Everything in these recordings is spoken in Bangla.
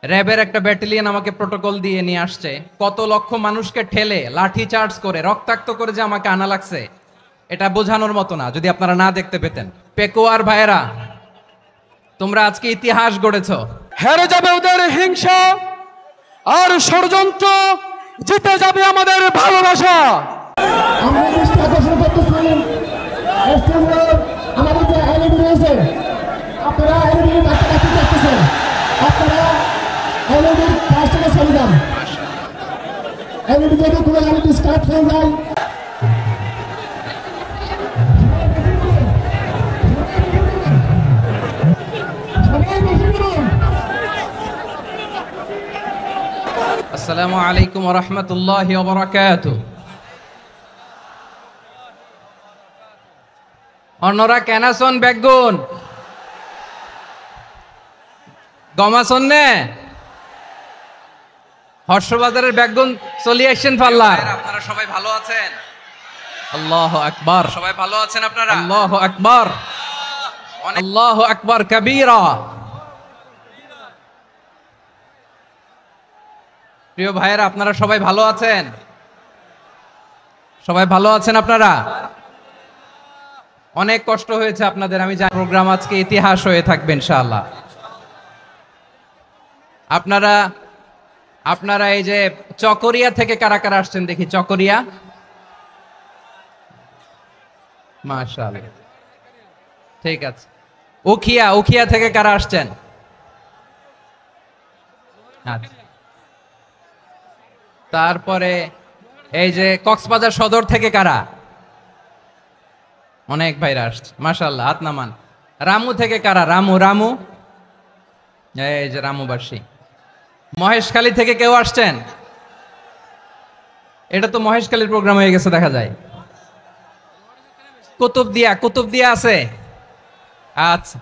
র্যাবের একটা ব্যাটালিয়ন আমাকে প্রোটোকল দিয়ে নিয়ে আসছে, কত লক্ষ মানুষকে ঠেলে লাঠি চার্জ করে রক্তাক্ত করে যে আমাকে আনা লাগছে, এটা বোঝানোর মতো না যদি আপনারা না দেখতে পেতেন। পেকুয়ার ভাইয়েরা, তোমরা আজকে ইতিহাস গড়েছ। হেরে যাবে ওদের হিংসা আর ষড়যন্ত্র, জিতে যাবে আমাদের ভালোবাসা। আমরা দৃষ্টি আকর্ষণ করতেছি আমাদের যে এলইডি রয়েছে, আপনারা এলইডির কাছাকাছি দেখতেছেন, আপনারা এলইডির কাছ থেকে চলে যান। এলইডি যদি কোনো এলইডি স্টার্ট হয়ে যায়, আসসালামু আলাইকুম ওয়া রাহমাতুল্লাহি ওয়া বারাকাতুহু। অন্যরা কেনাসন বেগুন গমাসন নে হর্ষবাজারের বেগুন চলে আসছেন পাল্লার। আপনারা সবাই ভালো আছেন? আল্লাহু আকবার। সবাই ভালো আছেন আপনারা? আল্লাহু আকবার, আল্লাহু আকবার কাবীরা। প্রিয় ভাইয়েরা, আপনারা সবাই ভালো আছেন? সবাই ভালো আছেন আপনারা? অনেক কষ্ট হয়েছে আপনাদের, আমি জানি। প্রোগ্রাম আজকে ইতিহাস হয়ে থাকবে ইনশাআল্লাহ। আপনারা এই যে চকরিয়া থেকে কারা কারা আসছেন দেখি? চকরিয়া, মাশাআল্লাহ, ঠিক আছে। উখিয়া থেকে কারা আসছেন? আচ্ছা। তারপরে এই যে কক্সবাজার সদর থেকে কারা? অনেক ভাইরা আসছে, মাশাআল্লাহ, হাত নামান। রামু থেকে কারা? রামু, এই যে রামুবাসী। মহেশখালী থেকে কেউ আসছেন? এটা তো মহেশখালীর প্রোগ্রাম হয়ে গেছে দেখা যায়। কুতুবদিয়া আছে? আচ্ছা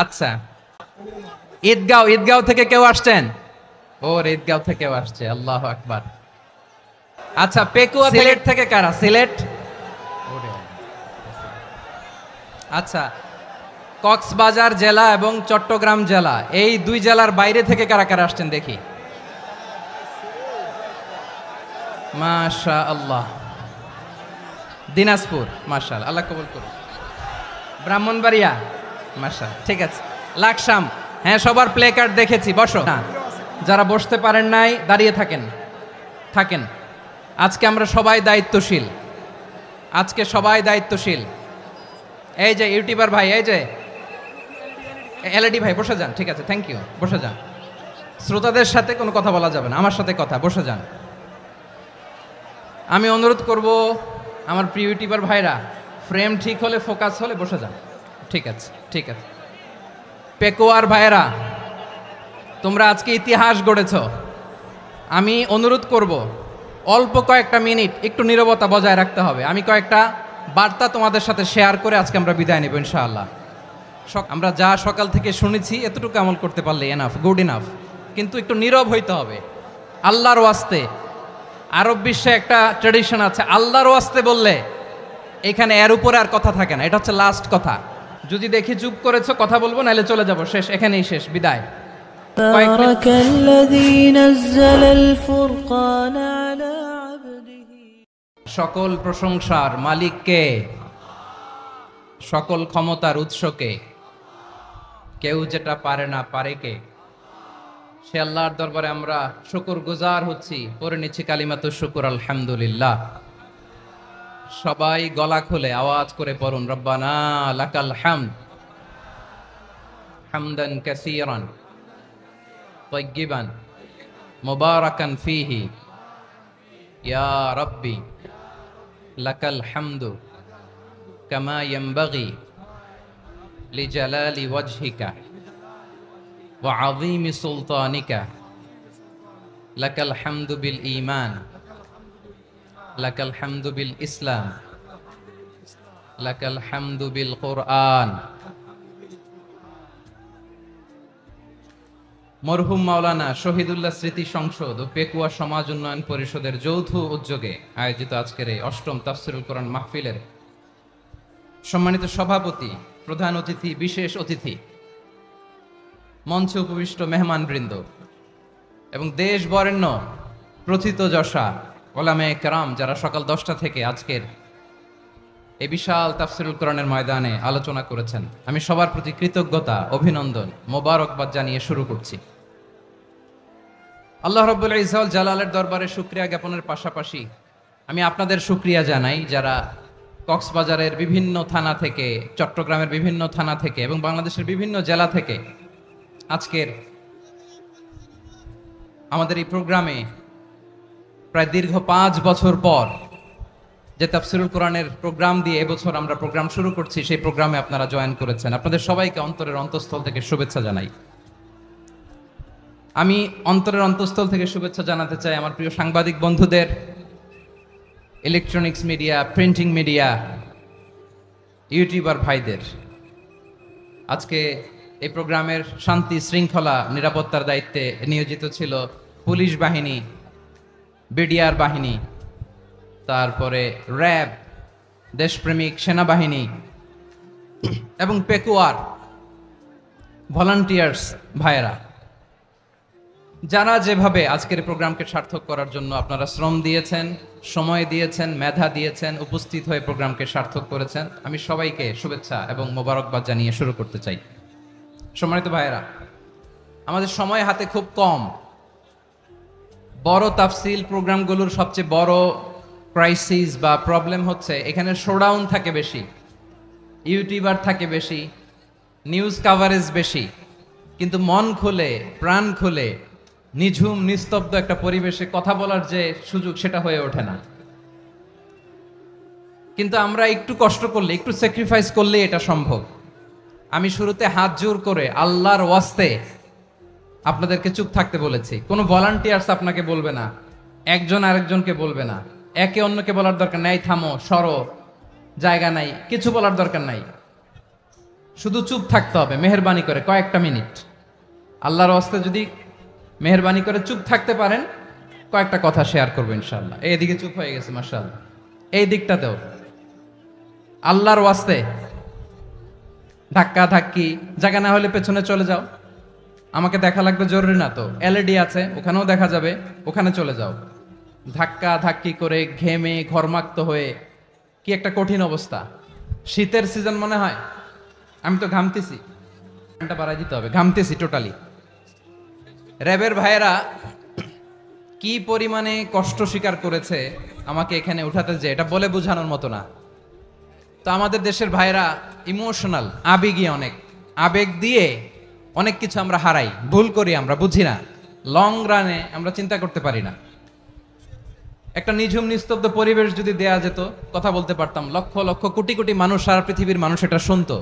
আচ্ছা। ঈদগাঁও থেকে কেউ আসছেন? ওর ঈদগাঁও থেকেও আসছে, আল্লাহু আকবার। আচ্ছা, পেকুয়া সিলেট থেকে কারা? সিলেট, আচ্ছা। কক্সবাজার জেলা এবং চট্টগ্রাম জেলা, এই দুই জেলার বাইরে থেকে কারা কারা আসছেন দেখি? মাশাআল্লাহ। দিনাজপুর, মাশাআল্লাহ, আল্লাহ কবুল করুন। ব্রাহ্মণবাড়িয়া, মাশাআল্লাহ, ঠিক আছে। লাকসাম, হ্যাঁ, সবার প্লে কার্ড দেখেছি। বসো না, যারা বসতে পারেন নাই দাঁড়িয়ে থাকেন। আজকে আমরা সবাই দায়িত্বশীল। এই যে ইউটিউবার ভাই, এই যে এলইডি ভাই, বসে যান, ঠিক আছে, থ্যাংক ইউ, বসে যান। শ্রোতাদের সাথে কোনো কথা বলা যাবে না, আমার সাথে কথা, বসে যান। আমি অনুরোধ করব আমার প্রিয় ইউটিউবার ভাইরা, ফ্রেম ঠিক হলে, ফোকাস হলে বসে যান। ঠিক আছে। পেকুয়ার ভাইয়েরা, তোমরা আজকে ইতিহাস গড়েছ। আমি অনুরোধ করব অল্প কয়েকটা মিনিট একটু নীরবতা বজায় রাখতে হবে। আমি কয়েকটা বার্তা তোমাদের সাথে শেয়ার করে আজকে আমরা বিদায় নেব ইনশাআল্লাহ। আমরা যা সকাল থেকে শুনেছি এতটুকু আমল করতে পারলে গুড ইনাফ, কিন্তু একটু নীরব হইতে হবে আল্লাহর ওয়াস্তে। আরব বিশ্বে একটা ট্র্যাডিশন আছে, আল্লাহর ওয়াস্তে বললে এখানে এর উপরে আর কথা থাকে না, এটা হচ্ছে লাস্ট কথা। যদি দেখি চুপ করেছো, কথা বলবো, নাহলে চলে যাব, শেষ, এখানেই শেষ, বিদায়। تبارك الذي نزل الفرقان على عبده। সকল প্রশংসার মালিককে, সকল ক্ষমতার উৎসকে, কেউ যেটা পারে না পারে কে, সে আল্লাহর দরবারে আমরা শুকরগুজার হচ্ছি। পড়ে নিচ্ছি কালিমাতু শুকর, আলহামদুলিল্লাহ। সবাই গলা খুলে আওয়াজ করে পড়ুন, রব্বানা লাকাল হামদ হামদান কাসীরান তাইয়্যিবান মুবারাকান ফীহি ইয়া রাব্বি লাকাল হামদু কামা ইয়ানবাগি লিজালালি ওয়াজহিকা ওয়া আযীমি সুলতানিকা লাকাল হামদু বিল ঈমান লাকাল হামদু বিল ইসলাম লাকাল হামদু বিল কুরআন। মরহুম মাওলানা শহীদুল্লাহ স্মৃতি সংসদ ও পেকুয়া সমাজ উন্নয়ন পরিষদের যৌথ উদ্যোগে আয়োজিত আজকের এই ৮ম তাফসীরুল কোরআন মাহফিলের সম্মানিত সভাপতি, প্রধান অতিথি, বিশেষ অতিথি, মঞ্চে উপবিষ্ট মেহমানবৃন্দ, এবং দেশ বরেণ্য প্রথিতযশা ওলামে কেরাম যারা সকাল 10টা থেকে আজকের এই বিশাল তাফসিরুল কোরআনের ময়দানে আলোচনা করেছেন, আমি সবার প্রতি কৃতজ্ঞতা, অভিনন্দন, মোবারকবাদ জানিয়ে শুরু করছি। আল্লাহ রাব্বুল ইজ্জত জালালের দরবারে শুকরিয়া জ্ঞাপনের পাশাপাশি আমি আপনাদের শুকরিয়া জানাই যারা কক্সবাজারের বিভিন্ন থানা থেকে, চট্টগ্রামের বিভিন্ন থানা থেকে এবং বাংলাদেশের বিভিন্ন জেলা থেকে আজকের আমাদের এই প্রোগ্রামে প্রায় দীর্ঘ 5 বছর পর যে তাফসিরুল কোরআনের প্রোগ্রাম দিয়ে এবছর আমরা প্রোগ্রাম শুরু করছি, সেই প্রোগ্রামে আপনারা জয়েন করেছেন। আপনাদের সবাইকে অন্তরের অন্তঃস্থল থেকে শুভেচ্ছা জানাই। আমি অন্তরের অন্তঃস্থল থেকে শুভেচ্ছা জানাতে চাই আমার প্রিয় সাংবাদিক বন্ধুদের, electronics media, printing media, YouTuber ভাইদের। আজকে এই প্রোগ্রামের শান্তি শৃঙ্খলা নিরাপত্তার দায়িত্বে নিয়োজিত ছিল পুলিশ বাহিনী, বিডিআর বাহিনী, তারপরে র্যাব, দেশপ্রেমিক সেনাবাহিনী এবং পেকুয়ার ভলান্টিয়ার্স ভাইয়েরা, যারা যেভাবে আজকের প্রোগ্রামকে সার্থক করার জন্য আপনারা শ্রম দিয়েছেন, সময় দিয়েছেন, মেধা দিয়েছেন, উপস্থিত হয়ে প্রোগ্রামকে সার্থক করেছেন, আমি সবাইকে শুভেচ্ছা এবং মোবারকবাদ জানিয়ে শুরু করতে চাই। সম্মানিত ভাইয়েরা, আমাদের সময় হাতে খুব কম। বড় তাফসিল প্রোগ্রামগুলোর সবচেয়ে বড় ক্রাইসিস বা প্রবলেম হচ্ছে এখানে শোডাউন থাকে বেশি, ইউটিউবার থাকে বেশি, নিউজ কাভারেজ বেশি, কিন্তু মন খুলে, প্রাণ খুলে, নিঝুম নিস্তব্ধ একটা পরিবেশে কথা বলার যে সুযোগ, সেটা হয়ে ওঠে না। কিন্তু আমরা একটু কষ্ট করলে, একটু স্যাক্রিফাইস করলে এটা সম্ভব। আমি শুরুতে হাত জোর করে আল্লাহর ওয়াস্তে আপনাদেরকে চুপ থাকতে বলেছি। কোনো ভলান্টিয়ার্স আপনাকে বলবে না, একজন আরেকজনকে বলবে না, একে অন্যকে বলার দরকার নাই, থামো, সরো, জায়গা নাই, কিছু বলার দরকার নাই। শুধু চুপ থাকতে হবে মেহেরবানি করে কয়েকটা মিনিট। আল্লাহর ওয়াস্তে যদি মেহেরবানি করে চুপ থাকতে পারেন, কয়েকটা কথা শেয়ার করবো ইনশাআল্লাহ। এইদিকে চুপ হয়ে গেছে মাশাআল্লাহ, এই দিকটাতেও আল্লাহর ওয়াস্তে ধাক্কা ধাক্কি জায়গা না হলে পেছনে চলে যাও। আমাকে দেখা লাগবে জরুরি না তো, এলইডি আছে, ওখানেও দেখা যাবে, ওখানে চলে যাও। ধাক্কা ধাক্কি করে ঘেমে ঘরমাক্ত হয়ে কি একটা কঠিন অবস্থা। শীতের সিজন মনে হয়, আমি তো ঘামতেছি, ঘন্টা বাড়াই দিতে হবে, ঘামতেছি টোটালি। র্যাবের ভাইয়েরা কি পরিমাণে কষ্ট স্বীকার করেছে আমাকে এখানে উঠাতে, যে এটা বলে বোঝানোর মতো না। তো আমাদের দেশের ভাইয়েরা ইমোশনাল, আবেগী, অনেক আবেগ দিয়ে অনেক কিছু আমরা হারাই, ভুল করি, আমরা বুঝি না, লং রানে আমরা চিন্তা করতে পারি না। একটা নিঝুম নিস্তব্ধ পরিবেশ যদি দেয়া যেত, কথা বলতে পারতাম, লক্ষ লক্ষ কোটি কোটি মানুষ, সারা পৃথিবীর মানুষ এটা শুনতো,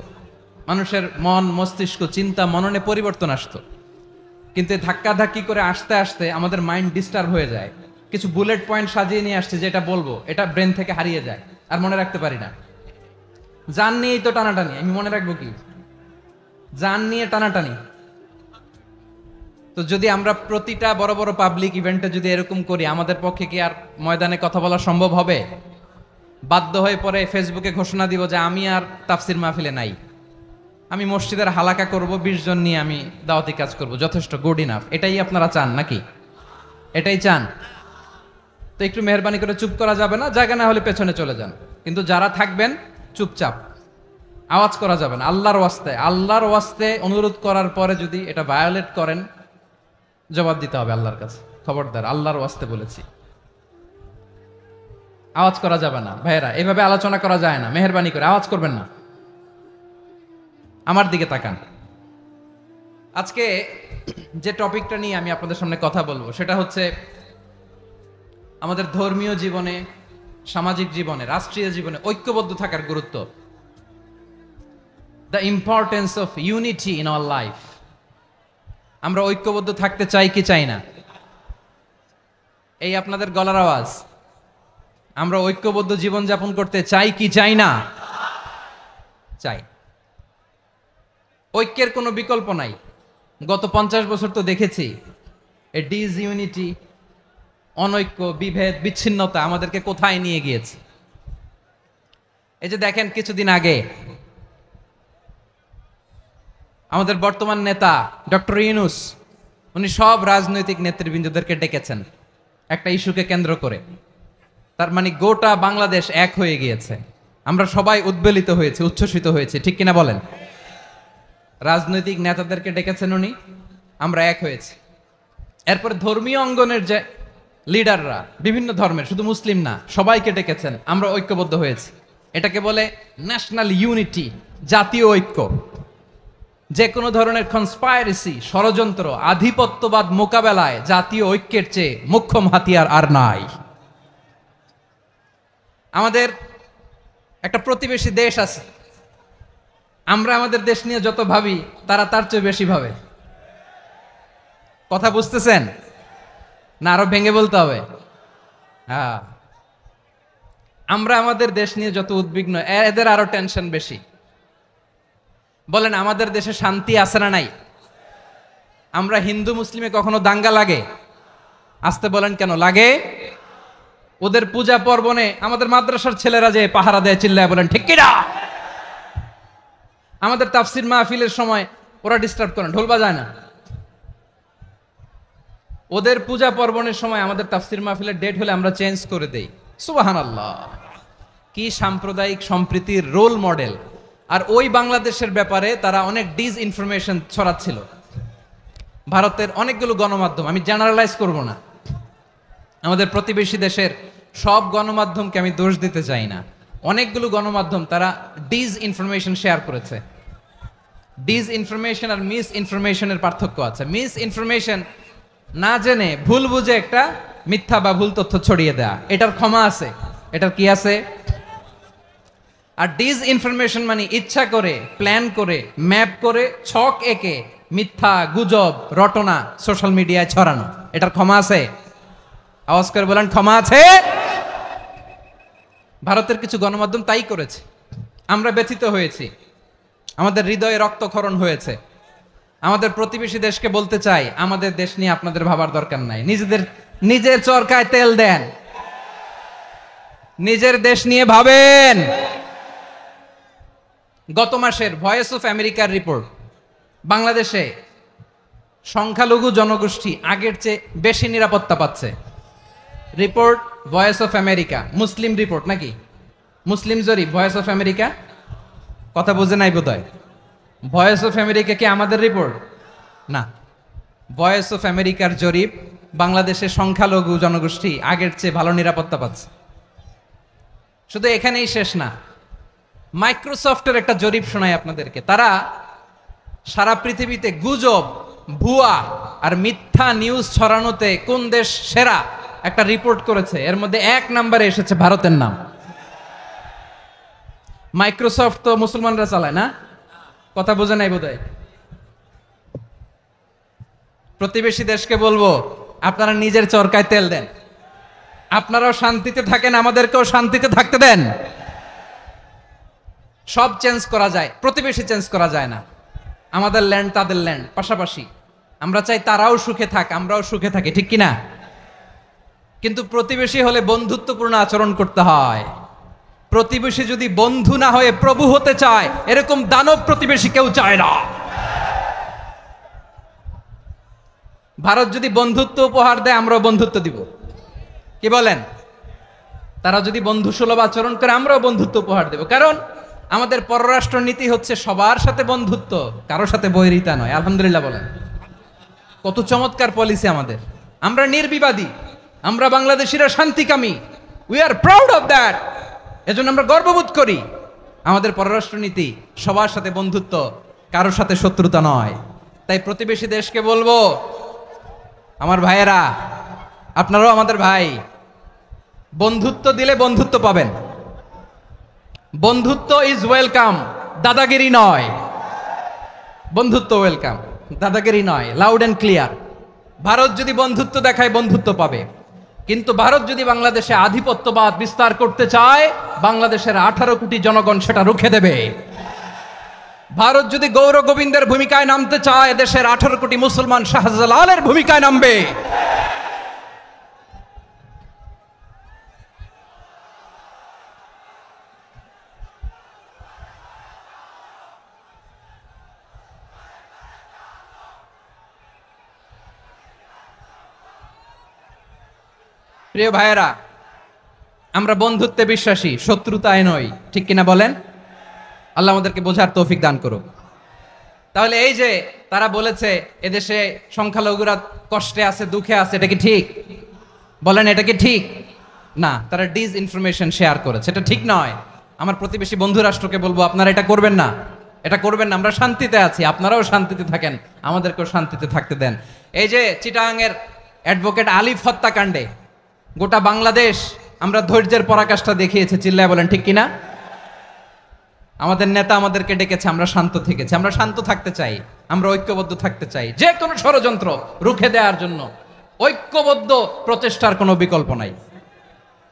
মানুষের মন, মস্তিষ্ক, চিন্তা, মননে পরিবর্তন আসতো। কিন্তু ধাক্কা ধাক্কি করে আসতে আসতে আমাদের মাইন্ড ডিস্টার্ব হয়ে যায়। কিছু বুলেট পয়েন্ট সাজিয়ে নিয়ে আসছে, যেটা বলবো এটা ব্রেন থেকে হারিয়ে যায়, আর মনে রাখতে পারি না। জান নিয়েই তো টানাটানি, আমি মনে রাখবো কি? জান নিয়ে টানাটানি। তো যদি আমরা প্রতিটা বড় বড় পাবলিক ইভেন্টে যদি এরকম করি, আমাদের পক্ষে কি আর ময়দানে কথা বলা সম্ভব হবে? বাধ্য হয়ে পরে ফেসবুকে ঘোষণা দিব যে আমি আর তাফসির মাহফিলে নাই, আমি মসজিদের হালাকা করব, 20 জন নিয়ে আমি দাওয়াতি কাজ করব, যথেষ্ট, গুড ইনাফ। এটাই আপনারা চান নাকি? এটাই চান? তো একটু মেহরবানি করে চুপ করা যাবে না? জায়গা না হলে পেছনে চলে যান, কিন্তু যারা থাকবেন চুপচাপ, আওয়াজ করা যাবে না। আল্লাহর ওয়াস্তে, আল্লাহর ওয়াস্তে অনুরোধ করার পরে যদি এটা ভায়োলেট করেন, জবাব দিতে হবে আল্লাহর কাছে। খবরদার, আল্লাহর ওয়াস্তে বলেছি, আওয়াজ করা যাবে না। ভাইয়েরা, এভাবে আলোচনা করা যায় না, মেহরবানি করে আওয়াজ করবেন না। আমার দিকে তাকান। আজকে যে টপিকটা নিয়ে আমি আপনাদের সামনে কথা বলবো, সেটা হচ্ছে আমাদের ধর্মীয় জীবনে, সামাজিক জীবনে, রাষ্ট্রীয় জীবনে ঐক্যবদ্ধ থাকার গুরুত্ব। The importance of unity in our life. আমরা ঐক্যবদ্ধ থাকতে চাই কি চাই না? এই আপনাদের গলার আওয়াজ। আমরা ঐক্যবদ্ধ জীবনযাপন করতে চাই কি চাই না? চাই। ঐক্যের কোনো বিকল্প নাই। গত 50 বছর তো দেখেছি এ ডিসইউনিটি, অনৈক্য, বিভেদ, বিচ্ছিন্নতা আমাদেরকে কোথায় নিয়ে গিয়েছে। এই যে দেখেন, কিছুদিন আগে আমাদের বর্তমান নেতা ডক্টর ইউনূস উনি সব রাজনৈতিক নেতৃবৃন্দদেরকে ডেকেছেন একটা ইস্যুকে কেন্দ্র করে। তার মানে গোটা বাংলাদেশ এক হয়ে গিয়েছে। আমরা সবাই উদ্বেলিত হয়েছে, উচ্ছ্বসিত হয়েছে, ঠিক কিনা বলেন? রাজনৈতিক নেতাদেরকে ডেকেছেন উনি, আমরা এক হয়েছি। এরপরে ধর্মীয় অঙ্গনের যে লিডাররা, বিভিন্ন ধর্মের, শুধু মুসলিম না, সবাইকে ডেকেছেন, আমরা ঐক্যবদ্ধ হয়েছি। এটাকে বলে ন্যাশনাল ইউনিটি, জাতীয় ঐক্য। যে কোনো ধরনের কনস্পাইরেসি, ষড়যন্ত্র, আধিপত্যবাদ মোকাবেলায় জাতীয় ঐক্যের চেয়ে মোক্ষম হাতিয়ার আর নাই। আমাদের একটা প্রতিবেশী দেশ আছে, আমরা আমাদের দেশ নিয়ে যত ভাবি তারা তার চেয়ে বেশি ভাবে। কথা বুঝতেছেন না? আরো ভেঙে বলতে হবে। হ্যাঁ, আমরা আমাদের দেশ নিয়ে যত উদ্বিগ্ন, এদের আরো টেনশন বেশি। বলেন, আমাদের দেশে শান্তি আছে না নাই? আমরা হিন্দু মুসলিমে কখনো দাঙ্গা লাগে? আসতে বলেন, কেন লাগে? ওদের পূজা পার্বণে আমাদের মাদ্রাসার ছেলেরা যে পাহারা দেয়, চিল্লায় বলেন ঠিক কিনা? আমাদের তাফসির মাহফিলের সময় ওরা ডিস্টার্ব করেন, ঢোল বাজায় না। ওদের পূজা পার্বণের সময় আমাদের তাফসির মাহফিলের ডেট হলে আমরা চেঞ্জ করে দেই। সুবহানাল্লাহ, কি সাম্প্রদায়িক সম্প্রীতির রোল মডেল। আর ওই বাংলাদেশের ব্যাপারে তারা অনেক ডিস ইনফরমেশন ছড়াচ্ছিল। ভারতের অনেকগুলো গণমাধ্যম, আমি জেনারেলাইজ করব না, আমাদের প্রতিবেশী দেশের সব গণমাধ্যমকে আমি দোষ দিতে চাই না, অনেকগুলো গণমাধ্যম তারা ডিস ইনফরমেশন শেয়ার করেছে। ডিস ইনফরমেশন আর মিস ইনফরমেশনের পার্থক্য আছে। মিস ইনফরমেশন না জেনে ভুল বুঝে একটা মিথ্যা বা ভুল তথ্য ছড়িয়ে দেয়া, এটার ক্ষমা আছে, এটার কি আছে? আর ডিস ইনফরমেশন মানে ইচ্ছা করে, প্ল্যান করে, ম্যাপ করে, ছক এঁকে মিথ্যা, গুজব, রটনা সোশ্যাল মিডিয়ায় ছড়ানো, এটার ক্ষমা আছে? আওয়াজ করে বলেন, ক্ষমা আছে? ভারতের কিছু গণমাধ্যম তাই করেছে, আমরা ব্যথিত হয়েছি, আমাদের হৃদয়ে রক্তক্ষরণ হয়েছে। আমাদের প্রতিবেশী দেশকে বলতে চাই, আমাদের দেশ নিয়ে আপনাদের ভাবার দরকার নাই, নিজের চরকায় তেল দেন, নিজের দেশ নিয়ে ভাবেন। গত মাসের ভয়েস অফ আমেরিকার রিপোর্ট, বাংলাদেশে সংখ্যালঘু জনগোষ্ঠী আগের চেয়ে বেশি নিরাপত্তা পাচ্ছে। Report voice of America, Muslim report নাকি? মুসলিম জরিপ, ভয়েস অফ আমেরিকা। কথা বুঝে নাই বোধহয়। ভয়েস অফ আমেরিকা কি আমাদের রিপোর্ট? না, ভয়েস অফ আমেরিকার জরিপ, বাংলাদেশের সংখ্যালঘু জনগোষ্ঠী আগের চেয়ে ভালো নিরাপত্তা পাচ্ছে। শুধু এখানেই শেষ না, মাইক্রোসফটের একটা জরিপ শোনাই আপনাদেরকে। তারা সারা পৃথিবীতে গুজব, ভুয়া আর মিথ্যা নিউজ ছড়ানোতে কোন দেশ সেরা একটা রিপোর্ট করেছে। এর মধ্যে 1 নম্বরে এসেছে ভারতের নাম। মাইক্রোসফট তো মুসলমানরা চালায় না? কথা বোঝে নাই বোধহয়। প্রতিবেশী দেশকে বলবো, আপনারা নিজের চরকায় তেল দেন, আপনারাও শান্তিতে থাকেন, আমাদেরকেও শান্তিতে থাকতে দেন। সব চেঞ্জ করা যায়, প্রতিবেশী চেঞ্জ করা যায় না। আমাদের ল্যান্ড তাদের ল্যান্ড, পাশাপাশি। আমরা চাই তারাও সুখে থাক, আমরাও সুখে থাকি, ঠিক কিনা? কিন্তু প্রতিবেশী হলে বন্ধুত্বপূর্ণ আচরণ করতে হয়। প্রতিবেশী যদি বন্ধু না হয়ে প্রভু হতে চায়, এরকম দানব প্রতিবেশী কেউ চায় না। ভারত যদি বন্ধুত্ব উপহার দেয়, আমরাও বন্ধুত্ব দিব, কি বলেন? তারা যদি বন্ধু সুলভ আচরণ করে, আমরাও বন্ধুত্ব উপহার দেব। কারণ আমাদের পররাষ্ট্র নীতি হচ্ছে সবার সাথে বন্ধুত্ব, কারোর সাথে বৈরিতা নয়। আলহামদুলিল্লাহ বলেন, কত চমৎকার পলিসি আমাদের। আমরা নির্বিবাদী, আমরা বাংলাদেশিরা শান্তিকামী, we are proud of that. এজন্য আমরা গর্ববোধ করি। আমাদের পররাষ্ট্র নীতি সবার সাথে বন্ধুত্ব, কারোর সাথে শত্রুতা নয়। তাই প্রতিবেশী দেশকে বলবো, আমার ভাইয়েরা, আপনারাও আমাদের ভাই, বন্ধুত্ব দিলে বন্ধুত্ব পাবেন। বন্ধুত্ব ইজ ওয়েলকাম, দাদাগিরি নয়। বন্ধুত্ব ওয়েলকাম, দাদাগিরি নয়, লাউড এন্ড ক্লিয়ার। ভারত যদি বন্ধুত্ব দেখায়, বন্ধুত্ব পাবে। কিন্তু ভারত যদি বাংলাদেশে আধিপত্যবাদ বিস্তার করতে চায়, বাংলাদেশের 18 কোটি জনগণ সেটা রুখে দেবে। ভারত যদি গৌর গোবিন্দের ভূমিকায় নামতে চায়, দেশের 18 কোটি মুসলমান শাহজালালের ভূমিকায় নামবে। প্রিয় ভাইয়েরা, আমরা বন্ধুত্বে বিশ্বাসী, শত্রুতায় নই, ঠিক কিনা বলেন? আল্লাহ আমাদেরকে বোঝার তৌফিক দান করুক। তাহলে এই যে তারা বলেছে এদেশে সংখ্যালঘুরা কষ্টে আছে, দুঃখে আছে, এটা কি ঠিক? বলেন, এটা কি ঠিক? না, তারা ডিস ইনফরমেশন শেয়ার করেছে, এটা ঠিক নয়। আমার প্রতিবেশী বন্ধু রাষ্ট্রকে বলবো, আপনারা এটা করবেন না, এটা করবেন না। আমরা শান্তিতে আছি, আপনারাও শান্তিতে থাকেন, আমাদেরকেও শান্তিতে থাকতে দেন। এই যে চিটাগাংয়ের অ্যাডভোকেট আলিফ হত্যাকাণ্ডে গোটা বাংলাদেশ আমরা ধৈর্যের পরাকাষ্ঠা দেখিয়েছে, চিল্লায় বলেন ঠিক কিনা? আমাদের নেতা আমাদেরকে ডেকেছে, আমরা শান্ত থেকেছি। আমরা শান্ত থাকতে চাই, আমরা ঐক্যবদ্ধ থাকতে চাই। যে কোনো ষড়যন্ত্র রুখে দেওয়ার জন্য ঐক্যবদ্ধ প্রচেষ্টার কোনো বিকল্প নাই।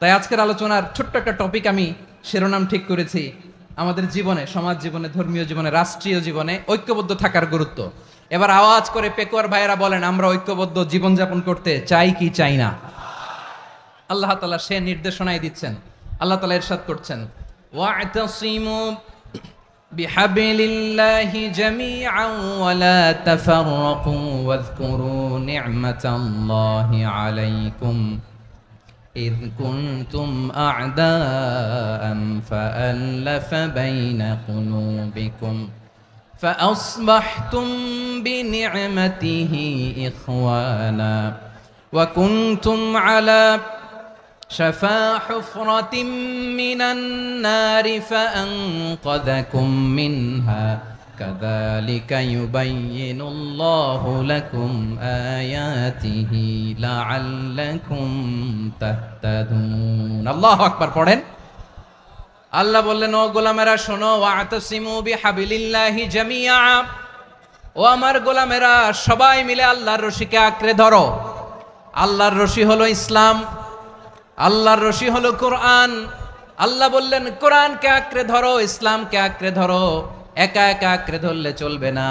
তাই আজকের আলোচনার ছোট্ট একটা টপিক আমি শিরোনাম ঠিক করেছি, আমাদের জীবনে, সমাজ জীবনে, ধর্মীয় জীবনে, রাষ্ট্রীয় জীবনে ঐক্যবদ্ধ থাকার গুরুত্ব। এবার আওয়াজ করে পেকুয়ার ভাইয়েরা বলেন, আমরা ঐক্যবদ্ধ জীবনযাপন করতে চাই কি চাই না? আল্লাহ তাআলা সে নির্দেশনাই দিচ্ছেন। আল্লাহ তাআলা ইরশাদ করছেন, ওয়া'তাসিমু বিহাবলিল্লাহি জামিআন ওয়া লা তাফাররাকু ওয়াযকুরু নি'মাতাল্লাহি আলাইকুম إذ كنتم أعداء فألف بين قلوبكم فأصبحتم بنعمته إخوانا وكنتم على شفا حفرة من النار فأنقذكم منها كذلك يبين الله لكم آياته لعلكم تهتدون الله أكبر পড়েন। আল্লাহ বললেন, ও গোলামেরা শোনো, ওয়া'তাসিমু বিহাবলিল্লাহি জামিআ, ও আমার গোলামেরা সবাই মিলে আল্লাহর রশিকে আঁকড়ে ধরো। আল্লাহর রশি হলো ইসলাম, আল্লাহর রশি হলো কোরআন। আল্লাহ বললেন কোরআনকে আঁকড়ে ধরো, ইসলামকে আঁকড়ে ধরো। একা একা আঁকড়ে ধরলে চলবে না,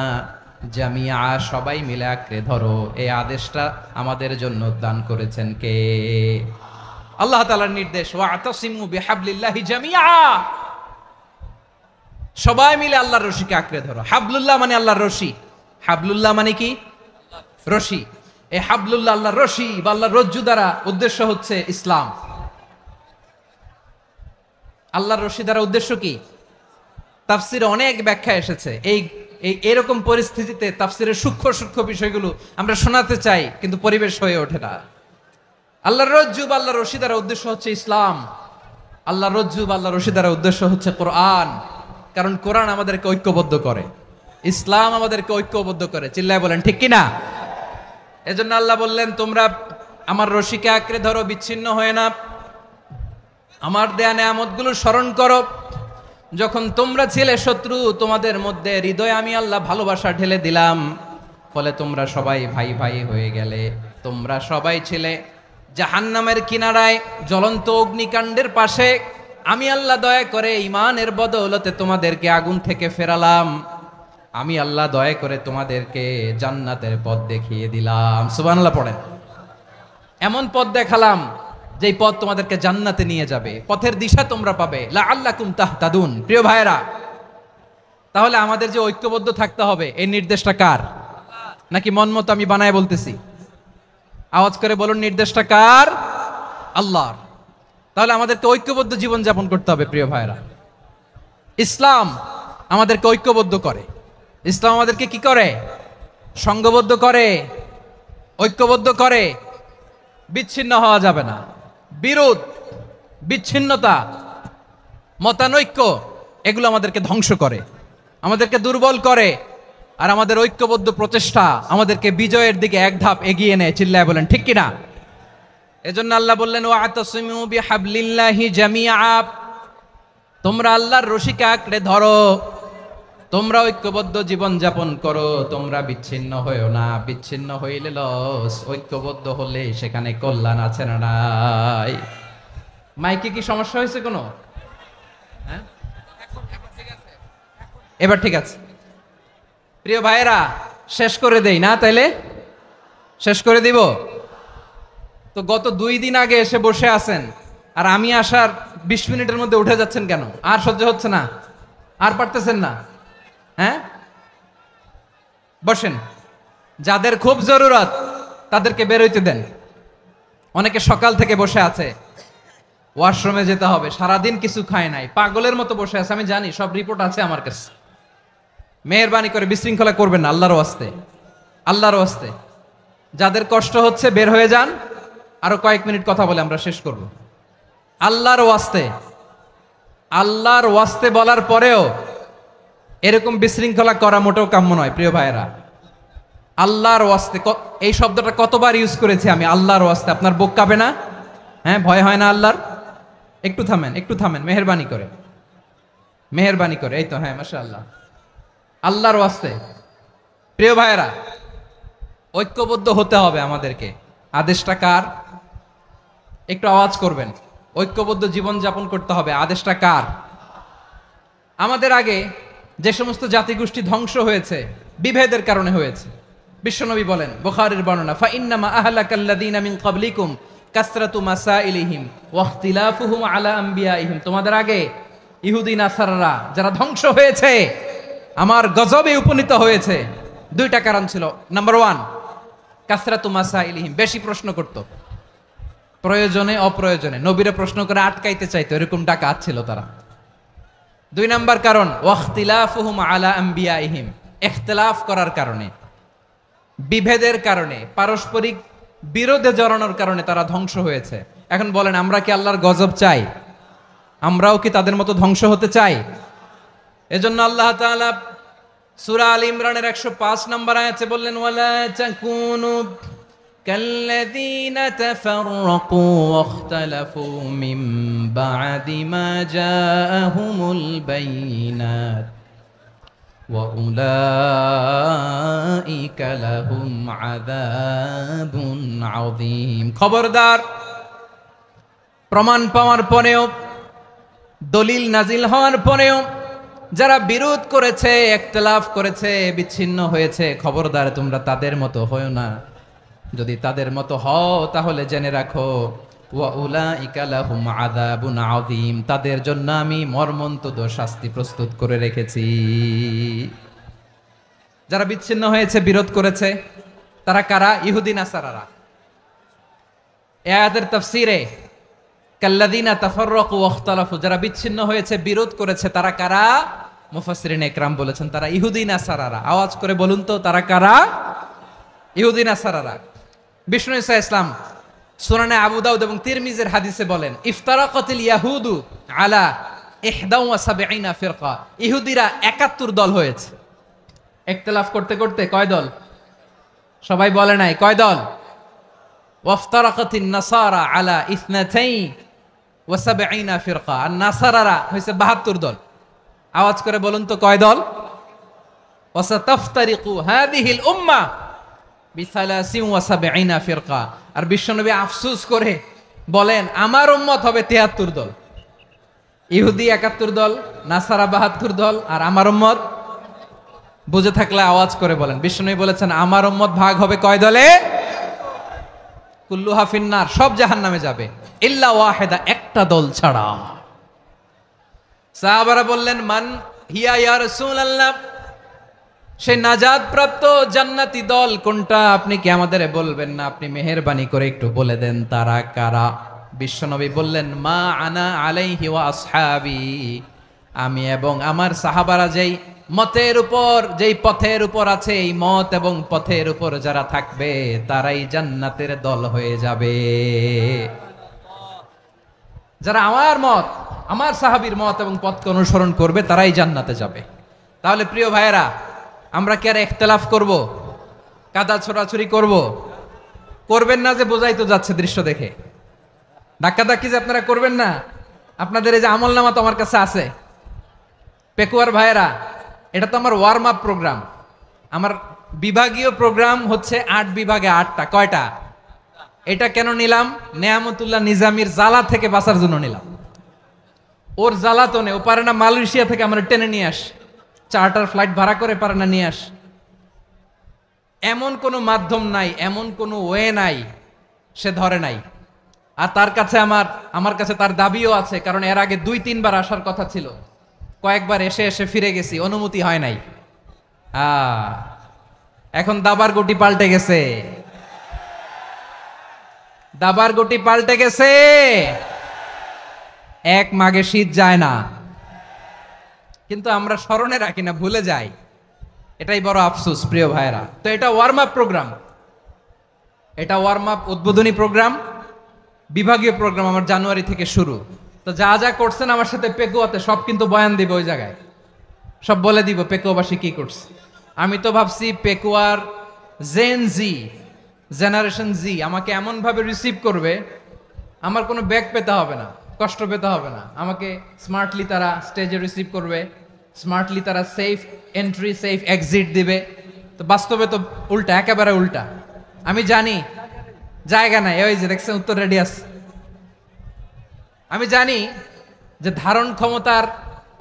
জামিয়া, সবাই মিলে আঁকড়ে ধরো। এই আদেশটা আমাদের জন্য দান করেছেন কে? আল্লাহ তাআলার নির্দেশ, ওয়া'তাসিমু বিহাবলিল্লাহি জামিআ, সবাই মিলে আল্লাহর রশিকে আঁকড়ে ধরো। হাবলুল্লাহ মানে আল্লাহর রশি। হাবলুল্লাহ মানে কি? রশি। এই হাবলুল্লাহ, আল্লাহর রশি বা আল্লাহর রজ্জু দ্বারা উদ্দেশ্য হচ্ছে ইসলাম। আল্লাহর রশি দ্বারা উদ্দেশ্য কি? তাফসিরে অনেক ব্যাখ্যা এসেছে। এরকম পরিস্থিতিতে তাফসিরের সূক্ষ্ম সূক্ষ্ম বিষয়গুলো আমরা শোনাতে চাই, কিন্তু পরিবেশ হয়ে ওঠে না। আল্লাহর রজ্জু বা আল্লাহর রশি দ্বারা উদ্দেশ্য হচ্ছে ইসলাম। আল্লাহর রজ্জু বা আল্লাহর রশি দ্বারা উদ্দেশ্য হচ্ছে কোরআন, কারণ কোরআন আমাদেরকে ঐক্যবদ্ধ করে, ইসলাম আমাদেরকে ঐক্যবদ্ধ করে। চিল্লায় বলেন ঠিক কিনা? এজন্য আল্লাহ বললেন, তোমরা আমার রশিকে আঁকড়ে ধরো, বিচ্ছিন্ন হয়ে না। আমার দেয়া নেয়ামতগুলো স্মরণ করো। যখন তোমরা ছিলে শত্রু, তোমাদের মধ্যে হৃদয়ে আমি আল্লাহ ভালোবাসা ঢেলে দিলাম, ফলে তোমরা সবাই ভাই ভাই হয়ে গেলে। তোমরা সবাই ছিলে জাহান্নামের কিনারায়, জ্বলন্ত অগ্নিকাণ্ডের পাশে। আমি আল্লাহ দয়া করে ঈমানের বদৌলতে তোমাদেরকে আগুন থেকে ফেরালাম। আমি আল্লাহ দয়া করে তোমাদেরকে জান্নাতের পথ দেখিয়ে দিলাম। সুবহানাল্লাহ পড়েন। এমন পথ দেখালাম যেই পথ তোমাদেরকে জান্নাতে নিয়ে যাবে, পথের দিশা তোমরা পাবে। লাআল্লাকুম তাহতাদুন। প্রিয় ভাইয়েরা, তাহলে আমাদের যে ঐক্যবদ্ধ থাকতে হবে, এই নির্দেশটা কার? নাকি মন মতো আমি বানায় বলতেছি? আওয়াজ করে বলুন, নির্দেশটা কার? আল্লাহর। তাহলে আমাদেরকে ঐক্যবদ্ধ জীবন যাপন করতে হবে। প্রিয় ভাইয়েরা, ইসলাম আমাদেরকে ঐক্যবদ্ধ করে। ইসলাম আমাদেরকে কি করে? সংঘবদ্ধ করে, ঐক্যবদ্ধ করে। বিচ্ছিন্ন হওয়া যাবে না। বিরোধ, বিচ্ছিন্নতা, মতানৈক্য, এগুলো আমাদেরকে ধ্বংস করে, আমাদেরকে দুর্বল করে। আর আমাদের ঐক্যবদ্ধ প্রচেষ্টা আমাদেরকে বিজয়ের দিকে এক ধাপ এগিয়ে নেয়। চিল্লায় বলেন ঠিক কিনা? এজন্য আল্লাহ বললেন, ওয়া'তাসিমু বিহাবলিল্লাহি জামিআ, তোমরা আল্লাহর রশিকে আঁকড়ে ধরো, তোমরা ঐক্যবদ্ধ জীবন যাপন করো, তোমরা বিচ্ছিন্ন হইও না। বিচ্ছিন্ন হইলে লস, ঐক্যবদ্ধ হলে সেখানে কল্যাণ আছে না নাই? মাইকে কি সমস্যা হয়েছে কোনো? হ্যাঁ, এবার ঠিক আছে। প্রিয় ভাইয়েরা, শেষ করে দেই না? তাইলে শেষ করে দিব তো। গত 2 দিন আগে এসে বসে আছেন, আর আমি আসার 20 মিনিটের মধ্যে উঠে যাচ্ছেন কেন? আর সহ্য হচ্ছে না? আর পারতেছেন না? হ্যাঁ, বসেন। যাদের খুব জরুরত তাদেরকে বের হইতে দেন। অনেকে সকাল থেকে বসে আছে, ওয়াশরুমে যেতে হবে, সারাদিন কিছু খায় নাই, পাগলের মতো বসে আছে। আমি জানি, সব রিপোর্ট আছে আমার কাছে। মেহেরবানি করে বিশৃঙ্খলা করবেন না, আল্লাহর ওয়াস্তে, আল্লাহর ওয়াস্তে। যাদের কষ্ট হচ্ছে বের হয়ে যান, আরো কয়েক মিনিট কথা বলে আমরা শেষ করব। আল্লাহর ওয়াস্তে, আল্লাহর ওয়াস্তে বলার পরেও এরকম বিশৃঙ্খলা করা মোটেও কাম্য নয় প্রিয় ভাইয়েরা। আল্লাহর ওয়াস্তে, এই শব্দটা কতবার ইউজ করেছি আমি, আল্লাহর ওয়াস্তে। আপনার বুক কাঁপে না? হ্যাঁ, ভয় হয় না আল্লাহর? একটু থামেন, একটু থামেন, মেহেরবানি করে, মেহেরবানি করে। এই তো, হ্যাঁ, মাশাআল্লাহ। আল্লাহর ওয়াস্তে প্রিয় ভাইয়েরা, ঐক্যবদ্ধ হতে হবে আমাদেরকে। আদেশটা কার? একটু আওয়াজ করবেন। ঐক্যবদ্ধ জীবন যাপন করতে হবে। আদেশটা কার? আমাদের আগে যে সমস্ত জাতিগোষ্ঠী ধ্বংস হয়েছে বিভেদের কারণে হয়েছে। বিশ্বনবী বলেন, বুখারীর বর্ণনা, ফা ইন্নামা আহলাকাল্লাযীনা মিন ক্বাবলিকুম কাসরাতু মাসাইলিহিম ওয়া ইখতিলাফুহুম আলা আমবিয়াইহিম। তোমাদের আগে ইহুদি নাসারারা যারা ধ্বংস হয়েছে, আমার গজবে উপনীত হয়েছে, দুইটা কারণ ছিল। নাম্বার 1, কাসরাতু মাসাইলিহিম, বেশি প্রশ্ন করত, প্রয়োজনে অপ্রয়োজনে নবীরে প্রশ্ন করে আটকাইতে চাইতো, এরকম ডাকাত ছিল তারা। 2 নাম্বার কারণ, ওয়াখতিলাফুহুম আলা আমবিয়াইহিম, ইখতিলাফ করার কারণে, বিভেদের কারণে, পারস্পরিক বিরোধে জড়ানোর কারণে তারা ধ্বংস হয়েছে। এখন বলেন, আমরা কি আল্লাহর গজব চাই? আমরাও কি তাদের মতো ধ্বংস হতে চাই? এজন্য আল্লাহ তাআলা সূরা আল ইমরানের 105 নম্বর আয়াতে বললেন, ওয়ালা তাকুনু কাল্লাযীনা তাফাররাকু ওয়াখতালাফু মিন বা'দি মা জাআহুমুল বাইয়িনাত ওয়া উলাইকা লাহুম আযাবুন আযীম। খবরদার, প্রমাণ পাওয়ার পরেও, দলিল নাজিল হওয়ার পরেও যারা বিরোধ করেছে, ইখতিলাফ করেছে, বিচ্ছিন্ন হয়েছে, খবরদার তোমরা তাদের মতো হয়ো না। যদি তাদের মতো হও তাহলে জেনে রাখো, ওয়া উলাইকা লাহুম আযাবুন আযীম, তাদের জন্য আমি মর্মন্তুদ শাস্তি প্রস্তুত করে রেখেছি। যারা বিচ্ছিন্ন হয়েছে, বিরোধ করেছে, তারা কারা? ইহুদি নাসারারা। এই আয়াতের তাফসীরে কাল্লাযীনা তাফাররাকু ওয়াখতালাফু, যারা বিচ্ছিন্ন হয়েছে, বিরোধ করেছে, তারা কারা? মুফাসসিরিন ইকরাম বলেছেন তারা ইহুদি নাসারারা। আওয়াজ করে বলুন তো, তারা কারা? ইহুদি নাসারারা। বিষ্ণু ঈসা ইসলাম সুনানে আবু দাউদ এবং তিরমিজির হাদিসে বলেন, ইফতারাকাতিল ইয়াহুদু আলা 71 ফিরকা, ইহুদিরা 71 দল হয়েছে। ইখতিলাফ করতে করতে কয় দল? সবাই বলে নাই, কয় দল? ওয়াফতারাকাতিন নাসারা আলা 72 ফিরকা, আর নাসারারা হয়েছে 72 দল। আওয়াজ করে বলুন তো, কয় দল? ওয়াসাতাফতারিকু হাযিহিল উম্মাহ বি73 ফিরকা। আর বিশ্বনবী আফসোস করে বলেন, আমার উম্মত হবে 73 দল। ইহুদি 71 দল, নাসারা 72 দল, আর আমার উম্মত, বুঝে থাকলে আওয়াজ করে বলেন। বিশ্বনবী বলেছেন, আমার উম্মত ভাগ হবে কয় দলে? কুল্লুহা ফিন্নার, সব জাহান্নামে যাবে, ইল্লা ওয়াহিদা, একটা দল ছাড়া। সাহাবারা বললেন, মান হিয়া ইয়া রাসূলুল্লাহ, সেই নাজাত প্রাপ্ত জান্নাতি দল কোনটা? আপনি কি আমাদের বলবেন না? আপনি মেহেরবানি করে একটু বলে দেন তারা কারা। বিশ্বনবী বললেন, মা আনা আলাইহি ওয়া আসহাবি, আমি এবং আমার সাহাবারা যেই মতের উপর, যেই পথের উপর আছে, এই মত এবং পথের উপর যারা থাকবে তারাই জান্নাতের দল হয়ে যাবে। যারা আমার মত, আমার সাহাবীর মত এবং পথকে অনুসরণ করবে তারাই জান্নাতে যাবে। তাহলে প্রিয় ভাইয়েরা, আমরা কি আর ইখতিলাফ করব? কাদা ছোড়াছুরি করব? করবেন না যে বোঝাই তো যাচ্ছে দৃশ্য দেখে। ধাক্কাধাক্কি যে আপনারা করবেন না। আপনাদের এই যে আমলনামা তো আমার কাছে আছে। পেকুয়ার ভাইয়েরা, এটা তো আমার ওয়ার্ম আপ প্রোগ্রাম। আমার বিভাগীয় প্রোগ্রাম হচ্ছে 8 বিভাগে 8টা। কয়টা? এটা কেন নিলাম? নেয়ামতুল্লাহ নিজামীর জ্বালা থেকে বাঁচার জন্য নিলাম। ওর জ্বালাতনে ও পারে না মালয়েশিয়া থেকে আমরা টেনে নিয়ে আস, চার্টার ফ্লাইট ভাড়া করে পারে না নিয়ে আস। এমন কোনো মাধ্যম নাই, এমন কোনো ওয়ে নাই, সে ধরে নাই। আর তার কাছে আমার কাছে তার দাবিও আছে, কারণ এর আগে 2-3 বার আসার কথা ছিল। কয়েকবার এসে এসে ফিরে গেছি, অনুমতি হয় নাই। এখন দাবার গুটি পাল্টে গেছে। দাবার গুটি পাল্টে গেছে। এক মাঘে শীত যায় না, কিন্তু আমরা স্মরণে রাখি না, ভুলে যাই। এটাই বড় আফসোস প্রিয় ভাইরা। তো এটা ওয়ার্ম আপ প্রোগ্রাম, এটা ওয়ার্ম আপ উদ্বোধনী প্রোগ্রাম, বিভাগীয় প্রোগ্রাম আমার জানুয়ারি থেকে শুরু। তো যা যা করছেন আমার সাথে পেকুয়াতে সব কিন্তু বয়ান দিবে ওই জায়গায়, সব বলে দিব পেকুয়াবাসী কি করছে। আমি তো ভাবছি পেকুয়ার জেনারেশন জি আমাকে এমনভাবে রিসিভ করবে, আমার কোনো ব্যাক পেতে হবে না, কষ্ট পেতে হবে না। আমাকে স্মার্টলি তারা স্টেজে রিসিভ করবে, স্মার্টলি তারা সেফ এন্ট্রি সেফ এক্সিট দিবে। তো বাস্তবে তো উল্টা, একেবারে উল্টা। আমি জানি জায়গা নাই, ওই যে দেখছেন উত্তর রেডিয়াস। আমি জানি যে ধারণ ক্ষমতার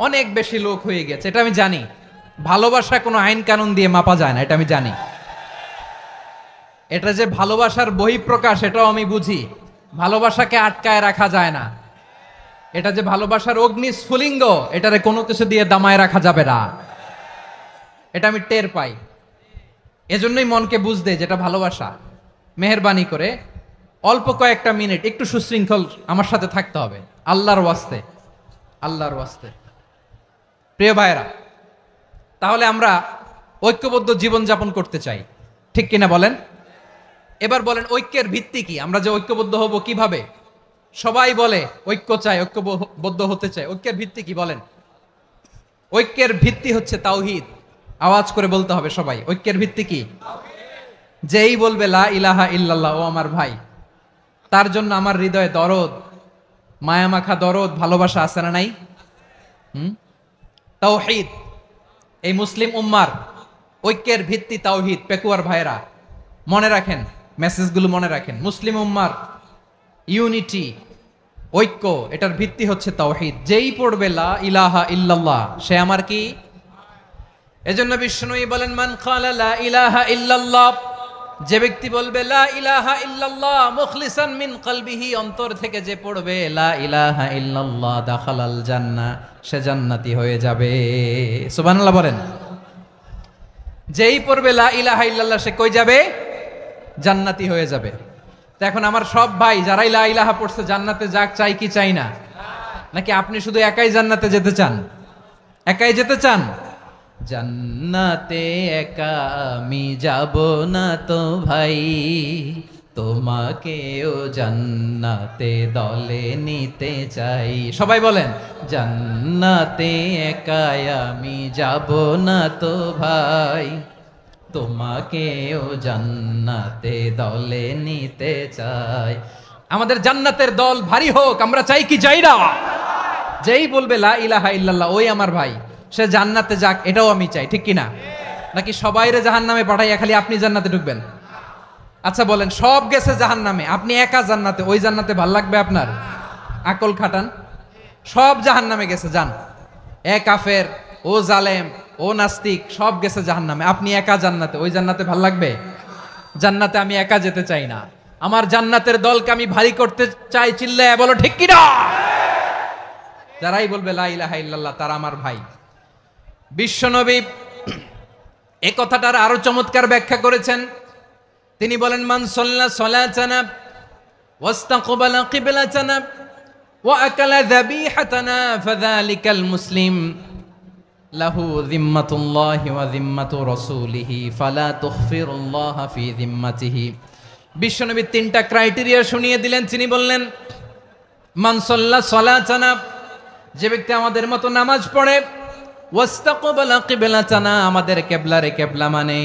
অনেক বেশি লোক হয়ে গেছে, এটা আমি জানি। ভালোবাসা কোনো আইন কানুন দিয়ে মাপা যায় না, এটা আমি জানি। এটা যে ভালোবাসার বহিঃপ্রকাশ এটাও আমি বুঝি। ভালোবাসাকে আটকায় রাখা যায় না। এটা যে ভালোবাসার অগ্নি স্ফুলিঙ্গ, এটারে কোনো কিছু দিয়ে দামায় রাখা যাবে না, এটা আমি টের পাই। এজন্যই মনকে বুঝতে যেটা ভালোবাসা। মেহেরবানি করে অল্প কয়েকটা মিনিট একটু সুশৃঙ্খল আমার সাথে থাকতে হবে, আল্লাহর ওয়াস্তে, আল্লাহর ওয়াস্তে। প্রিয় ভাইরা, তাহলে আমরা ঐক্যবদ্ধ জীবনযাপন করতে চাই, ঠিক কিনা বলেন? এবার বলেন ঐক্যের ভিত্তি কি? আমরা যে ঐক্যবদ্ধ হব কিভাবে? সবাই বলে ঐক্য চাই, ঐক্যবদ্ধ হতে চাই। ঐক্যের ভিত্তি কি বলেন? ঐক্যের ভিত্তি হচ্ছে তাওহীদ। আওয়াজ করে বলতে হবে সবাই, ঐক্যের ভিত্তি কি? যেই বলবে লা ইলাহা ইল্লাল্লাহ, ও আমার ভাই, তার জন্য আমার হৃদয়ে দরদ, মায়ামাখা দরদ, ভালোবাসা আছে না নাই? তাওহীদ। এই মুসলিম উম্মার ঐক্যের ভিত্তি তাওহীদ। পেকুয়ার ভাইরা মনে রাখেন, মেসেজগুলো মনে রাখেন। মুসলিম উম্মার ইউনিটি, ঐক্য, এটার ভিত্তি হচ্ছে তাওহীদ। যেই পড়বে লা ইলাহা ইল্লাল্লাহ, সে আমার কি? এজন্য বিষ্ণুই বলেন মান ক্বালা লা ইলাহা ইল্লাল্লাহ, যে ব্যক্তি বলবে লা ইলাহা ইল্লাল্লাহ মুখলিসান মিন কলবিহি, অন্তর থেকে যে পড়বে লা ইলাহা ইল্লাল্লাহ, দাখালাল জান্নাহ, সে জান্নাতি হয়ে যাবে। সুবহানাল্লাহ বলেন। যেই পড়বে লা ইলাহা ইল্লাল্লাহ, সে কই যাবে? জান্নাতি হয়ে যাবে। তো এখন আমার সব ভাই যারাই লা ইলাহা পড়ছে জান্নাতে যাক, চাই কি চাই না? নাকি আপনি শুধু একাই জান্নাতে যেতে চান? একাই যেতে চান? জান্নাতে একা আমি যাব না তো ভাই, তোমাকেও জান্নাতে দলে নিতে চাই। সবাই বলেন জান্নাতে একা আমি যাব না তো ভাই, তোমাকেও জান্নাতে দলে নিতে চাই। আমাদের জান্নাতের দল ভারী হোক, আমরা চাই কি চাই না? যেই বলবে লা ইলাহা ইল্লাল্লাহ, ওই আমার ভাই, সে জান্নাতে যাক, এটাও আমি চাই, ঠিক কিনা? নাকি সবাইরে জাহান্নামে পাঠাইয়া খালি আপনি জান্নাতে ঢুকবেন? আচ্ছা বলেন, সব গেছে জাহান্নামে, আপনি একা জান্নাতে, ওই জান্নাতে ভাল লাগবে আপনার? আকল খাটান। সব জাহান্নামে গেছে, যান। এ কাফের, ও জালেম, ও নাস্তিক, সব গেছে জাহান্নামে, আপনি একা জান্নাতে, ওই জান্নাতে ভাল লাগবে? জান্নাতে আমি একা যেতে চাই না, আমার জান্নাতের দলকে আমি ভারী করতে চাই। চিল্লায় বলো ঠিক কিনা? যারাই বলবে লা ইলাহা ইল্লাল্লাহ, তারা আমার ভাই। বিশ্বনবী এই কথাটার আরো চমৎকার ব্যাখ্যা করেছেন। তিনি বলেন মান সাল্লা সালাতানা ওয়াস্তাকবালা কিবলাতানা ওয়া আকালা যাবিহাতানা ফাযালিকাল মুসলিম লাহু যিম্মাতুল্লাহি ওয়া যিম্মাতু রাসূলিহি ফালা তুখফিরুল্লাহা ফি যিম্মাতিহি। বিশ্বনবী তিনটা ক্রাইটেরিয়া শুনিয়ে দিলেন। তিনি বললেন মান সাল্লা সালাতানা, যে ব্যক্তি আমাদের মতো নামাজ পড়ে, ওয়াস্তাকবালা কিবলাতানা, আমাদের কিবলারে কিবলা মানে,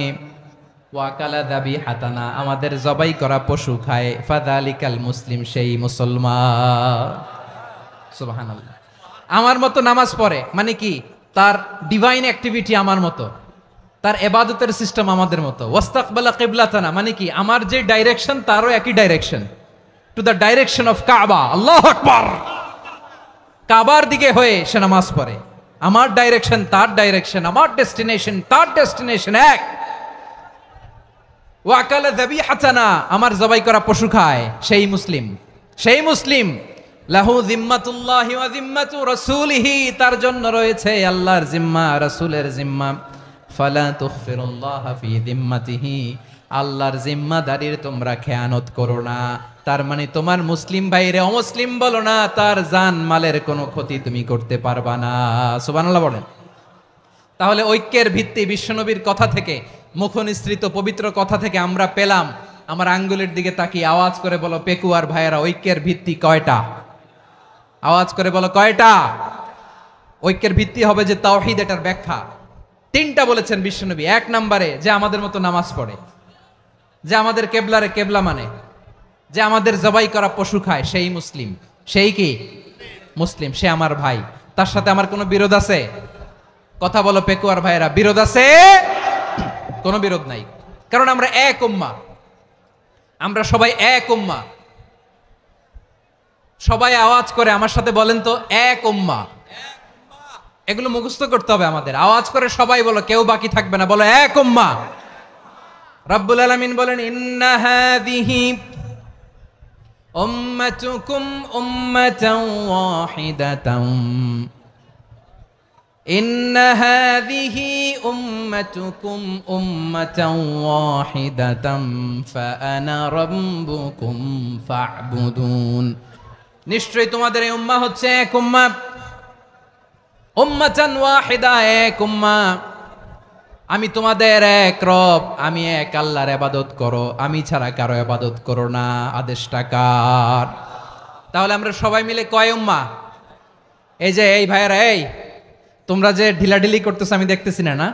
ওয়াকালা যাবিহাতানা, আমাদের জবাই করা পশু খায়, ফাযালিকাল মুসলিম, সেই মুসলমান। সুবহানাল্লাহ। আমার মতো নামাজ পড়ে মানে কি? তার ডিভাইন অ্যাক্টিভিটি আমার মতো, তার ইবাদতের সিস্টেম আমাদের মতো। ওয়াস্তাকবালা কিবলাতানা মানে কি? আমার যে ডাইরেকশন তারও একই direction, to the direction of কাবা। আল্লাহু আকবার। কাবার দিকে হয়ে সে নামাজ পড়ে। আমার ডাইরেকশন তার ডাইরেকশন, আমার ডেস্টিনেশন তার ডেস্টিনেশন এক। ওয়াকালা যাবিহাতানা, আমার জবাই করা পশু খায়, সেই মুসলিম, সেই মুসলিম। লাহু যিম্মাতুল্লাহি ওয়া যিম্মাতু রাসূলিহি, তার জন্য রয়েছে আল্লাহর জিম্মা, রাসূলের জিম্মা। ফালা তুখফিরুল্লাহা ফি যিম্মাতিহি, আল্লাহর জিম্মাদারির তোমরা খেয়ানত করো না। তার মানে তোমার মুসলিম ভাইরে অমুসলিম বলো না, তার জান মালের কোনো ক্ষতি তুমি করতে পারবা না। সুবহানাল্লাহ বলেন। তাহলে ঐক্যের ভিত্তি বিশ্বনবীর কথা থেকে, মুখনিসৃত পবিত্র কথা থেকে আমরা পেলাম। আমার আঙ্গুলের দিকে তাকিয়ে আওয়াজ করে বলো পেকুয়ার ভাইয়েরা, ঐক্যের ভিত্তি কয়টা? আওয়াজ করে বলো কয়টা? ঐক্যের ভিত্তি হবে যে তাওহীদ, এটার ব্যাখ্যা 3টা বলেছেন বিশ্বনবী। 1 নম্বরে যে আমাদের মতো নামাজ পড়ে, যে আমাদের কেবলারে কেবলা মানে, যে আমাদের জবাই করা পশু খায়, সেই মুসলিম। সেই কি মুসলিম? সে আমার ভাই। তার সাথে আমার কোনো বিরোধ আছে? কথা বলো পেকুয়ার ভাইয়েরা, বিরোধ আছে? কোনো বিরোধ নাই, কারণ আমরা এক উম্মাহ, আমরা সবাই এক উম্মাহ। সবাই আওয়াজ করে আমার সাথে বলেন তো, এক উম্মাহ। এগুলো মুখস্থ করতে হবে আমাদের। আওয়াজ করে সবাই বলো, কেউ বাকি থাকবে না, বলো এক উম্মাহ। রব্বুল আলামিন বলেন, ইন্না হাযিহি উম্মাতুকুম উম্মাতান ওয়াহিদাতান, ইন্না হাযিহি উম্মাতুকুম উম্মাতান ওয়াহিদাতান ফাআনা রাব্বুকুম ফা'বুদুন। নিশ্চয়ই তোমাদের এই উম্মাহ হচ্ছে এক উম্মাহ, উম্মাতান ওয়াহিদা, এক উম্মাহ। আমি তোমাদের এক রব, আমি এক আল্লাহর ইবাদত করো, আমি ছাড়া কারো ইবাদত করো না। আদেশটা কার? তাহলে আমরা সবাই মিলে কয় উম্মাহ? এই যে এই ভাইয়েরা, এই তোমরা যে ঢিলাঢিলি করতেছো আমি দেখতেছি না, না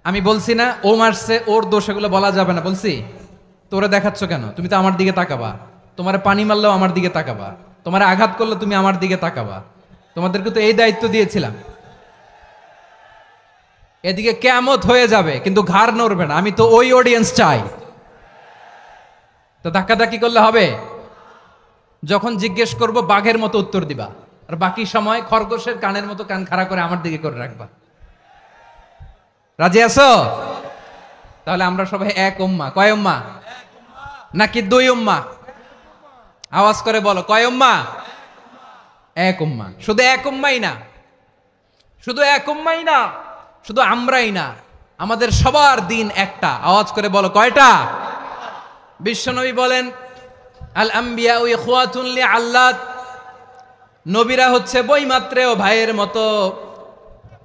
আমি বলছি না ও মারছে ওর দোষ, এগুলো বলা যাবে না বলছি? তোরা দেখাচ্ছ কেন? তুমি তো আমার দিকে তাকাবা। তোমারে পানি মারলেও আমার দিকে তাকাবা, তোমারে আঘাত করলে তুমি আমার দিকে তাকাবা। তোমাদেরকে তো এই দায়িত্ব দিয়েছিলাম। এদিকে কিয়ামত হয়ে যাবে কিন্তু ঘাড় নড়বে না, আমি তো ওই অডিয়েন্স চাই। তো ধাক্কাধাক্কি করলে হবে? যখন জিজ্ঞেস করব বাঘের মতো উত্তর দিবা, আর বাকি সময় খরগোশের কানের মতো কান খাড়া করে আমার দিকে করে রাখবা। রাজি আছো? তাহলে আমরা সবাই এক উম্মাহ। কয় উম্মাহ? নাকি দুই উম্মাহ? আওয়াজ করে বলো, কয় উম্মাহ? এক উম্মাহ। শুধু এক উম্মাই না, শুধু এক উম্মাই না, শুধু আমরাই না, আমাদের সবার দিন একটা। আওয়াজ করে বলো কয়টা? বিশ্বনবী বলেন, আল আম্বিয়া ইখওয়াতুন লিআল্লাত, নবীরা হচ্ছে বৈমাত্রেয় ভাইয়ের মতো।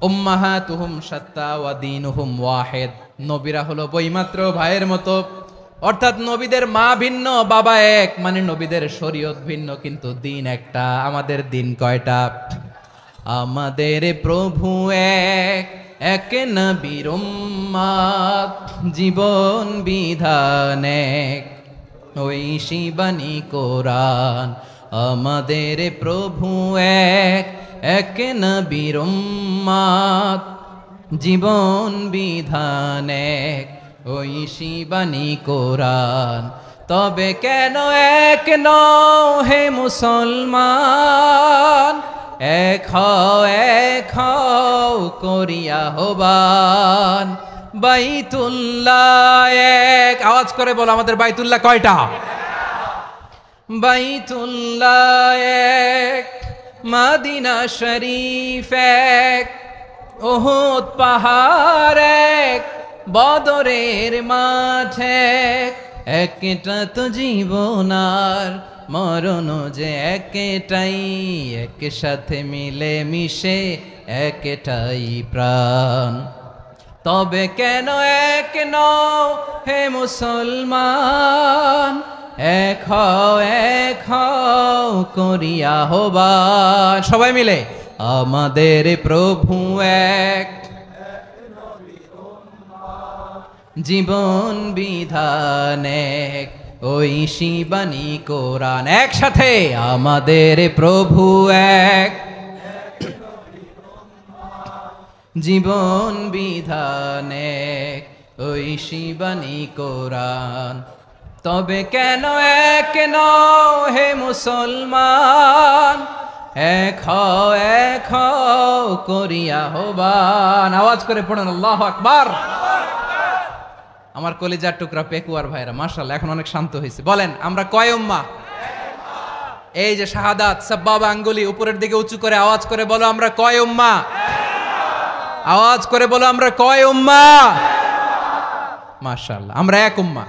উম্মাহাতুহুম শাত্তা ওয়া দীনুহুম ওয়াহিদ, নবীরা হলো বৈমাত্রেয় ভাইয়ের মতো। অর্থাৎ নবীদের মা ভিন্ন, বাবা এক, মানে নবীদের শরীয়ত ভিন্ন, কিন্তু দিন একটা। আমাদের দিন কয়টা? আমাদের প্রভু এক, এক নবীর উম্মাত, জীবন বিধান এক, ঐশী বাণী কোরআন। আমাদের প্রভু এক, এক নবীর উম্মাত, জীবন বিধান এক, ঐশী বাণী কোরআন। তবে কেন এক নও হে মুসলমান, এক হও করিয়া আহ্বান। বাইতুল্লাহ এক, আওয়াজ করে বলো আমাদের বাইতুল্লাহ কয়টা? বাইতুল্লাহ এক, মদিনা শরীফ এক, উহুদ পাহাড় এক, বদরের মাঠ এক। একটা তো জীবন আর মরণ যে একটাই, একসাথে মিলে মিশে একটাই প্রাণ। তবে কেন এক নও হে মুসলমান, এক হও করিয়া আহ্বান। সবাই মিলে, আমাদের প্রভু এক, জীবন বিধান এক, ঐশী বাণী কোরআন। একসাথে, আমাদের প্রভু এক, জীবন বিধান এক, ঐশী বাণী কোরআন। তবে কেন এক নও হে মুসলমান, এক হও করিয়া আহ্বান। আওয়াজ করে পড়েন আল্লাহু আকবার। আমার কলিজার টুকরা পেকুয়ার ভাইরা মাশাআল্লাহ এখন অনেক শান্ত হয়েছে। বলেন আমরা কয় উম্মাহ? এই যে শাহাদাত সাব্বাবা আঙ্গুলি উপরের দিকে উঁচু করে আওয়াজ করে বলো আমরা কয় উম্মাহ? আওয়াজ করে বলো আমরা কয় উম্মাহ? মাশাআল্লাহ, আমরা এক উম্মাহ,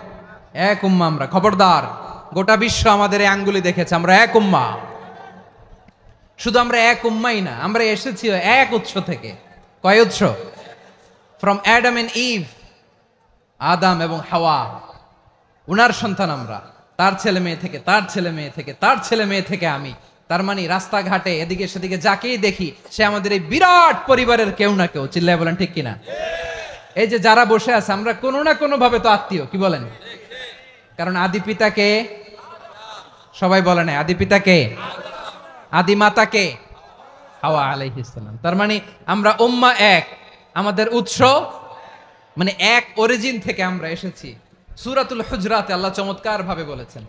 এক উম্মাহ আমরা। খবরদার, গোটা বিশ্ব আমাদের এই আঙ্গুলি দেখেছে, আমরা এক উম্মাহ। শুধু আমরা এক উম্মাই না, আমরা এসেছি এক উৎস থেকে। কয় উৎস? ফ্রম অ্যাডাম এন্ড ইভ, আদম এবং হাওয়া, উনার সন্তান আমরা। তার ছেলে মেয়ে থেকে, তার ছেলে মেয়ে থেকে, তার ছেলে মেয়ে থেকে আমি। তার মানে রাস্তাঘাটে এদিকে সেদিকে যাকেই দেখি সে আমাদের এই বিরাট পরিবারের কেউ না কেউ। চিল্লায় বলেন ঠিক কিনা? এই যে যারা বসে আছে, আমরা কোনো না কোনো ভাবে তো আত্মীয়, কি বলেন? কারণ আদি পিতাকে সবাই বলে না, আদি পিতাকে, আদি মাতাকে হাওয়া আলাইহিস সালাম। তার মানে আমরা উম্মাহ এক, আমাদের উৎস মানে এক অরিজিন থেকে আমরা এসেছি। সূরাতুল হুজরাতে আল্লাহ চমৎকার ভাবে বলেছেন,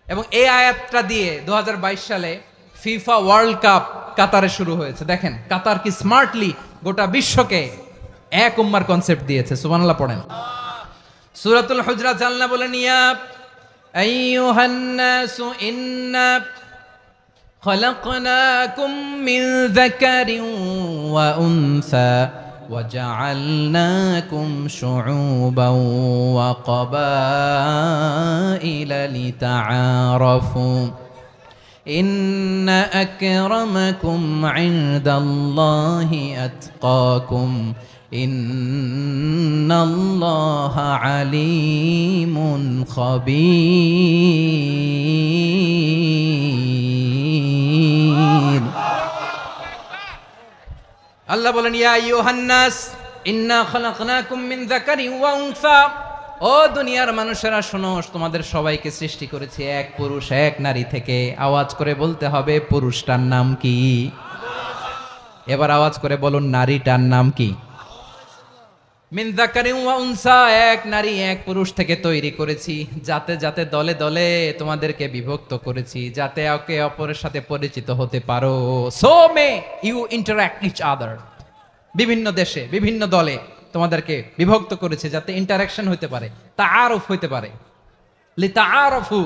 এবং এই আয়াতটা দিয়ে 2022 সালে ফিফা ওয়ার্ল্ড কাপ কাতারে শুরু হয়েছে। দেখেন কাতার কি স্মার্টলি গোটা বিশ্বকে এক উম্মার কনসেপ্ট দিয়েছে। সুবহানাল্লাহ পড়েন। সূরাতুল হুজরাত আল্লাহ বলেন, ইয়া আইয়ুহান নাসু ইন্না খলাকনাকুম মিন যাকারিন ওয়া উনসা وجعلناكم شعوبا وقبائل لتعارفوا إن أكرمكم عند الله أتقاكم إن الله عليم خبير। আল্লাহ বলেন, ইয়া আইয়ুহান নাস ইন্না খলাকনাকুম মিন যাকারিন ওয়া উনসা, ও দুনিয়ার মানুষেরা শোনো, তোমাদের সবাইকে সৃষ্টি করেছি এক পুরুষ এক নারী থেকে। আওয়াজ করে বলতে হবে, পুরুষটার নাম কি? এবার আওয়াজ করে বলুন, নারীটার নাম কি? মিন যাকারিন ওয়া উনসা, এক নারী এক পুরুষ থেকে তৈরি করেছি। যাতে যাতে দলে দলে তোমাদেরকে বিভক্ত করেছি, যাতে একে অপরের সাথে পরিচিত হতে পারো। So may you interact each other. বিভিন্ন দেশে বিভিন্ন দলে তোমাদেরকে বিভক্ত করেছে যাতে ইন্টারাকশন হতে পারে, তাআরুফ হতে পারে। লিতাআরফু,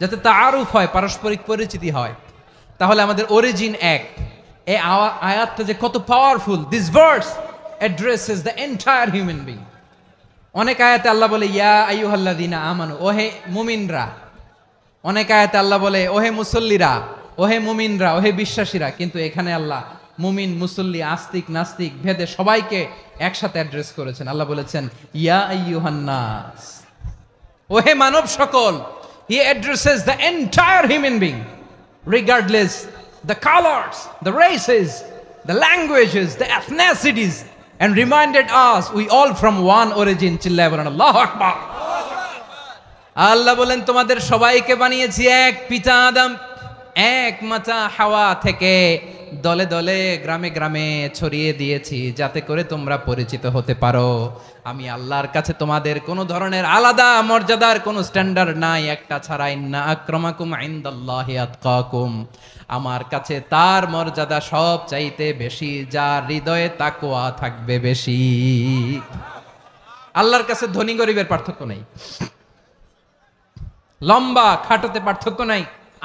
যাতে তাআরুফ হয়, পারস্পরিক পরিচিতি হয়। তাহলে আমাদের অরিজিন এক। এই আয়াতটা যে কত powerful! This verse addresses the entire human being. অনেক আয়াতে আল্লাহ বলে ইয়া আইয়ুহাল্লাযীনা আমানু, ওহে মুমিনরা। অনেক আয়াতে আল্লাহ বলে ওহে মুসল্লিরা, ওহে মুমিনরা, ওহে বিশ্বাসীরা। কিন্তু এখানে আল্লাহ মুমিন মুসল্লি আস্তিক নাস্তিক ভেদে সবাইকে একসাথে অ্যাড্রেস করেছেন। আল্লাহ বলেছেন ইয়া আইয়ুহান নাস, ওহে মানব সকল। He addresses the entire human being regardless the colors, the races, the languages, the ethnicities, and reminded us we all from one origin. চিল্লায় বলেন আল্লাহু আকবার। আল্লাহ বলেন তোমাদের সবাইকে বানিয়েছি এক পিতা আদম, এক মাতা হাওয়া থেকে। দলে দলে গ্রামে গ্রামে ছড়িয়ে দিয়েছি যাতে করে তোমরা পরিচিত হতে পারো। আমি আল্লাহর কাছে তোমাদের কোনো ধরনের আলাদা মর্যাদার কোনো স্ট্যান্ডার্ড নাই, একটা ছাড়া। ইন্না আক্রামাকুম ইনদাল্লাহি আতকাকুম, আমার কাছে তার মর্যাদা সব চাইতে বেশি যার হৃদয়ে তাকওয়া থাকবে বেশি। আল্লাহর কাছে ধনী গরিবের পার্থক্য নাই, লম্বা খাটোতে পার্থক্য নাই,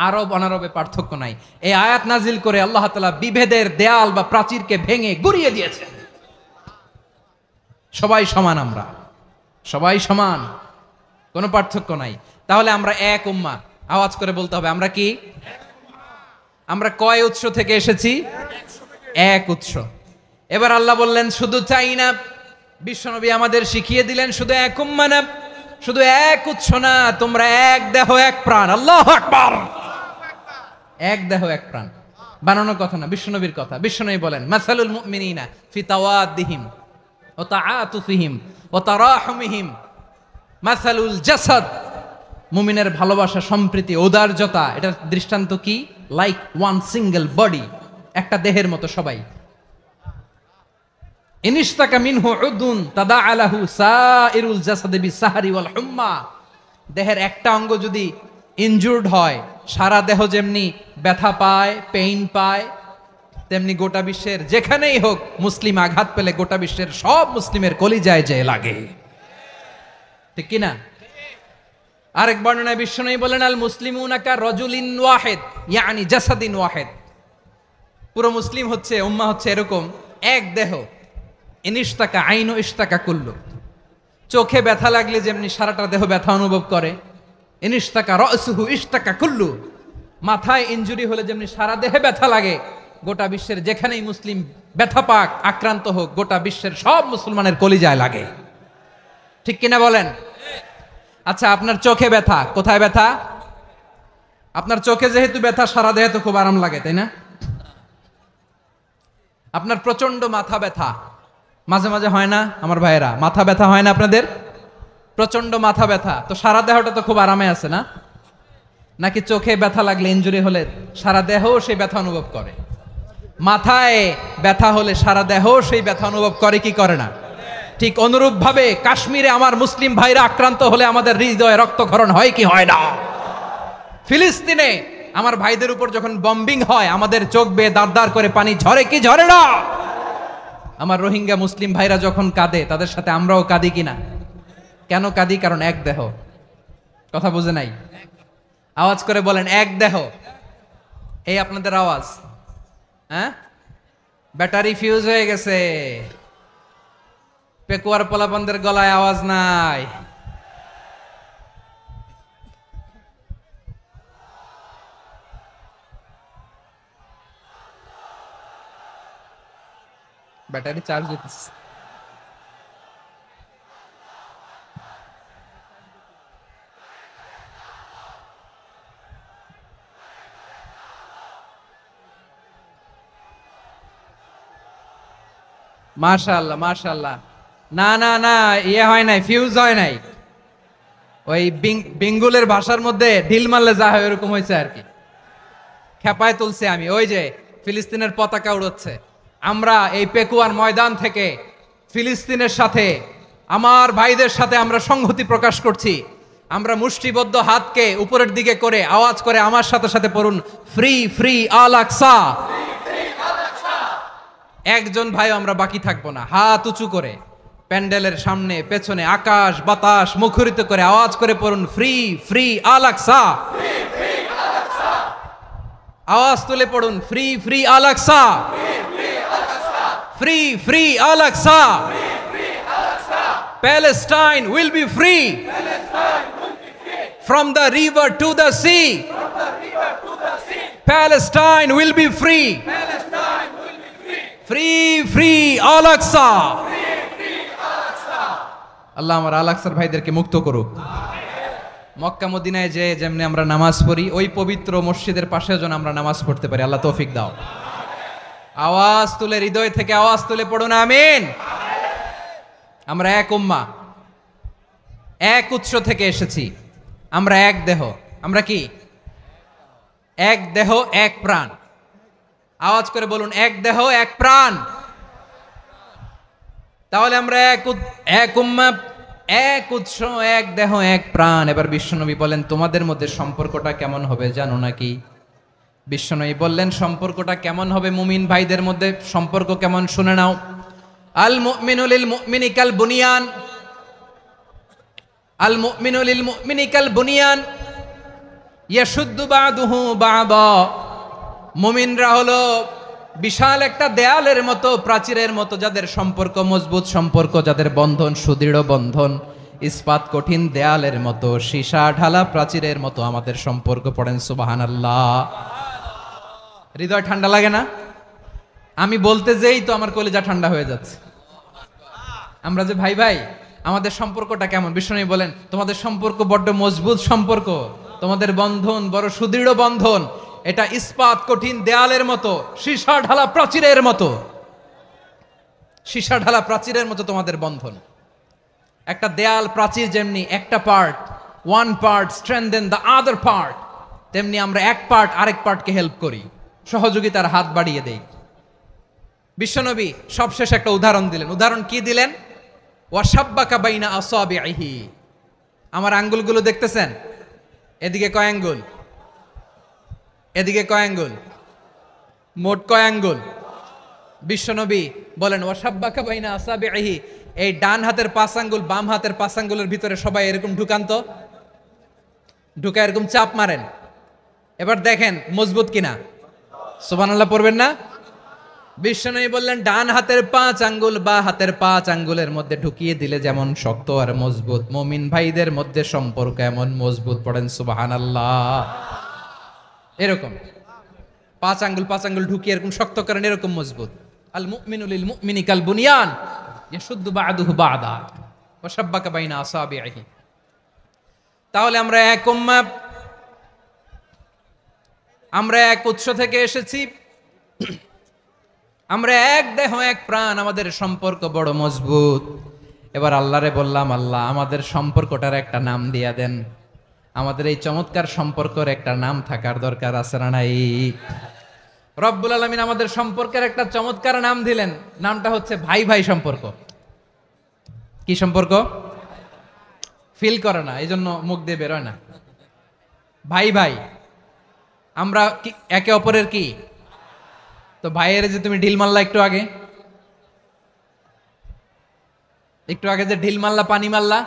আরব অনারবে পার্থক্য নাই। এই আয়াত নাজিল করে আল্লাহ তাআলা বিভেদের দেয়াল বা প্রাচীরকে ভেঙে গুড়িয়ে দিয়েছেন। সবাই সমান, আমরা সবাই সমান, কোনো পার্থক্য নাই। তাহলে আমরা এক উম্মাহ। আওয়াজ করে বলতে হবে, আমরা কি? আমরা কয় উৎস থেকে এসেছি? এক উৎস। এবার আল্লাহ বললেন শুধু চাই না, বিশ্বনবী আমাদের শিখিয়ে দিলেন শুধু এক উম্মাহ না, শুধু এক উৎস না, তোমরা এক দেহ এক প্রাণ। আল্লাহু আকবার। এক দেহ এক প্রাণ বানানোর কথা না, বিশ্বনবীর কথা। বিশ্বনবী বলেন মাসালুল মুমিনিনা ফি তাওয়াদ্দিহিম ওয়া তাআতুফিহিম ওয়া তারাহুমিহিম মাসালুল জাসাদ। মুমিনের ভালোবাসা, সম্প্রীতি, ঔদার্যতা, এটার দৃষ্টান্ত কি? লাইক ওয়ান সিঙ্গেল বডি, একটা দেহের মতো সবাই। ইনিশতাকা মিনহু উদুন তাদাআ লাহু সাইরুল জাসাদি বিসাহরি ওয়াল হুম্মা। দেহের একটা অঙ্গ যদি ইনজুর্ড হয়, সারা দেহ যেমনি ব্যথা পায়, পেইন পায়, তেমনি গোটা বিশ্বের যেখানেই হোক মুসলিম আঘাত পেলে গোটা বিশ্বের সব মুসলিমের কলিজায় যে লাগে, ঠিক কিনা? আরেক বর্ণনায় বিশ্বনবী বলেন আল মুসলিমুনা কা রাজুলিন ওয়াহিদ ইয়ানি জাসাদিন ওয়াহিদ। পুরো মুসলিম হচ্ছে, উম্মাহ হচ্ছে এরকম এক দেহ। ইনিশতাকা আইনু ইশতাকা কুল্লু। চোখে ব্যথা লাগলে যেমনি সারাটা দেহ ব্যথা অনুভব করে, ইনিশতাকা রাসুহু ইশতাকা কুল্লু, মাথায় ইনজুরি হলে যেমনি সারা দেহে ব্যথা লাগে, গোটা বিশ্বের যেখানেই মুসলিম ব্যথা পাক, আক্রান্ত হোক, গোটা বিশ্বের সব মুসলমানের কলিজায় লাগে। ঠিক কিনা বলেন? আচ্ছা, আপনার চোখে ব্যথা, কোথায় ব্যথা? আপনার চোখে যেহেতু ব্যথা, সারা দেহে তো খুব আরাম লাগে, তাই না? আপনার প্রচন্ড মাথা ব্যথা মাঝে মাঝে হয় না আমার ভাইয়েরা? মাথা ব্যথা হয় না আপনাদের? প্রচন্ড মাথা ব্যথা, তো সারা দেহটা তো খুব আরামে আছে না? নাকি চোখে ব্যথা লাগলে, ইনজুরি হলে সারা দেহ সেই ব্যথা অনুভব করে? মাথায় ব্যথা হলে সারা দেহ সেই ব্যথা অনুভব করে কি করে না? ঠিক অনুরূপ ভাবে কাশ্মীরে আমার মুসলিম ভাইরা আক্রান্ত হলে আমাদের হৃদয়ে রক্তক্ষরণ হয় কি হয় না? ফিলিস্তিনে আমার ভাইদের উপর যখন বম্বিং হয়, আমাদের চোখ বেয়ে দাঁড় দাঁড় করে পানি ঝরে কি ঝরে না? আমার রোহিঙ্গা মুসলিম ভাইরা যখন কাঁদে, তাদের সাথে আমরাও কাঁদি কিনা? কেন কাঁদি? কারণ এক দেহ। কথা বুঝে নাই? আওয়াজ করে বলেন, এক দেহ। এই আপনাদের আওয়াজ, হ্যাঁ? ব্যাটারি ফিউজ হয়ে গেছে, পেকুয়ার পোলাপানদের গলায় আওয়াজ নাই। ব্যাটারি চার্জ হইতেছে। মাশাআল্লাহ মাশাআল্লাহ। না না না, ইয়ে হয় নাই, ফিউজ হয় নাই। ওই বেঙ্গলের ভাষার মধ্যে ঢিল মারলে যা হয় এরকম হয়েছে আর কি। খেপায় তুলছে আমি। ওই যে ফিলিস্তিনের পতাকা উড়ছে, আমরা এই পেকুয়ার ময়দান থেকে ফিলিস্তিনের সাথে, আমার ভাইদের সাথে আমরা সংহতি প্রকাশ করছি। আমরা মুষ্টিবদ্ধ হাতকে উপরের দিকে করে আওয়াজ করে আমার সাথে সাথে পড়ুন, ফ্রি ফ্রি আল আকসা। একজন ভাই আমরা বাকি থাকবো না। হাত উঁচু করে প্যান্ডেলের সামনে পেছনে আকাশ বাতাস মুখরিত করে আওয়াজ করে পড়ুন, ফ্রি ফ্রি আল আকসা। আওয়াজ তুলে পড়ুন, free free Al Aqsa, free free Al Aqsa. Palestine will be free from the river to the sea. Palestine will be free. Free free Al Aqsa. আল্লাহ আমার আল আকসার ভাইদেরকে মুক্ত করুক। মক্কা মদিনায় যে যেমনি আমরা নামাজ পড়ি, ওই পবিত্র মসজিদের পাশে যেন আমরা নামাজ পড়তে পারি। আল্লাহ তৌফিক দাও। আওয়াজ তুলে, হৃদয় থেকে আওয়াজ তুলে পড়ুন আমিন। আমরা এক উম্মাহ, এক উৎস থেকে এসেছি। আমরা এক দেহ। আমরা কি? এক দেহ এক প্রাণ। আওয়াজ করে বলুন, এক দেহ এক প্রাণ। তাহলে আমরা এক উম্মাহ, এক উৎস, এক দেহ এক প্রাণ। এবার বিশ্বনবী বলেন, তোমাদের মধ্যে সম্পর্কটা কেমন হবে জানো নাকি? বিশ্বনবী বললেন, সম্পর্কটা কেমন হবে মুমিন ভাইদের মধ্যে? সম্পর্ক কেমন শুনে নাও। আল মুমিনু লিল মুমিনি কাল বুনিয়ান, আল মুমিনু লিল মুমিনি কাল বুনিয়ান ইয়াশুদ্দু বাদুহু বাদা। মুমিনরা হলো বিশাল একটা দেয়ালের মতো, প্রাচীরের মতো, যাদের সম্পর্ক মজবুত সম্পর্ক, যাদের বন্ধন সুদৃঢ় বন্ধন, ইস্পাত কঠিন দেয়ালের মতো, সীসা ঢালা প্রাচীরের মতো আমাদের সম্পর্ক। পড়েন সুবহানাল্লাহ। হৃদয় ঠান্ডা লাগে না? আমি বলতে যেই তো আমার কলিজা ঠান্ডা হয়ে যাচ্ছে। আমরা যে ভাই ভাই, আমাদের সম্পর্কটা কেমন? বিষ্ণু বলেন, তোমাদের সম্পর্ক বড্ড মজবুত সম্পর্ক, তোমাদের বন্ধন বড় সুদৃঢ় বন্ধন। এটা ইস্পাত কঠিন দেয়ালের মতো, সীসা ঢালা প্রাচীরের মতো, সীসা ঢালা প্রাচীরের মতো তোমাদের বন্ধন। একটা দেয়াল প্রাচীর যেমনি একটা part, one part strengthen the other part, তেমনি আমরা এক পার্ট আরেক পার্টকে হেল্প করি, সহযোগিতার হাত বাড়িয়ে দেই। বিশ্বনবী সবশেষ একটা উদাহরণ দিলেন। উদাহরণ কি দিলেন? ওয়াসাব্বাকা বাইনা আসাবিহি। আমার আঙ্গুলগুলো দেখতেছেন? এদিকে কয় আঙ্গুল, এদিকে কয় আঙ্গুল, মোট কয় আঙ্গুল? বিশ্বনবী বলেন, ওয়াসাব্বাকা বাইনা আসাবিহি। এই ডান হাতের 5 আঙ্গুল বাম হাতের 5 আঙ্গুলের ভিতরে সবাই এরকম ঢুকান তো, ঢুকা এরকম চাপ মারেন। এবার দেখেন মজবুত কিনা। সুবহানাল্লাহ পড়বেন না? বিশ্বনবী বললেন ডান হাতের 5 আঙ্গুল বা হাতের 5 আঙ্গুলের মধ্যে ঢুকিয়ে দিলে যেমন শক্ত আর মজবুত, মুমিন ভাইদের মধ্যে সম্পর্ক এমন মজবুত। পড়েন সুবহানাল্লাহ। এরকম 5 আঙ্গুল ঢুকিয়ে এরকম শক্ত করেন, এরকম মজবুত। আল মুমিনু লিল মুমিনি কাল বুনিয়ান ইয়াশুদ্দু বা'দুহু বা'দা ওয়া শাব্বাকা বাইনা আসাবিহি। তাহলে আমরা এক উম্মাহ, আমরা এক উৎস থেকে এসেছি, আমরা এক দেহ এক প্রাণ, আমাদের সম্পর্ক বড় মজবুত। এবার আল্লাহরে বললাম, আল্লাহ আমাদের সম্পর্কটার একটা নাম দিয়া দেন। আমাদের এই চমৎকার সম্পর্কের একটা নাম থাকার দরকার আছে না নাই? রব্বুল আলামিন আমাদের সম্পর্কের একটা চমৎকার নাম দিলেন, নামটা হচ্ছে ভাই ভাই সম্পর্ক। কি সম্পর্ক? ফিল করে না, এই জন্য মুখ দিয়ে বেরোয় না। ভাই ভাই, আমরা একে অপরের কি? তো ভাইয়ের যে তুমি ঢিল মারলা একটু আগে যে ঢিল মারলা, পানি মারলা,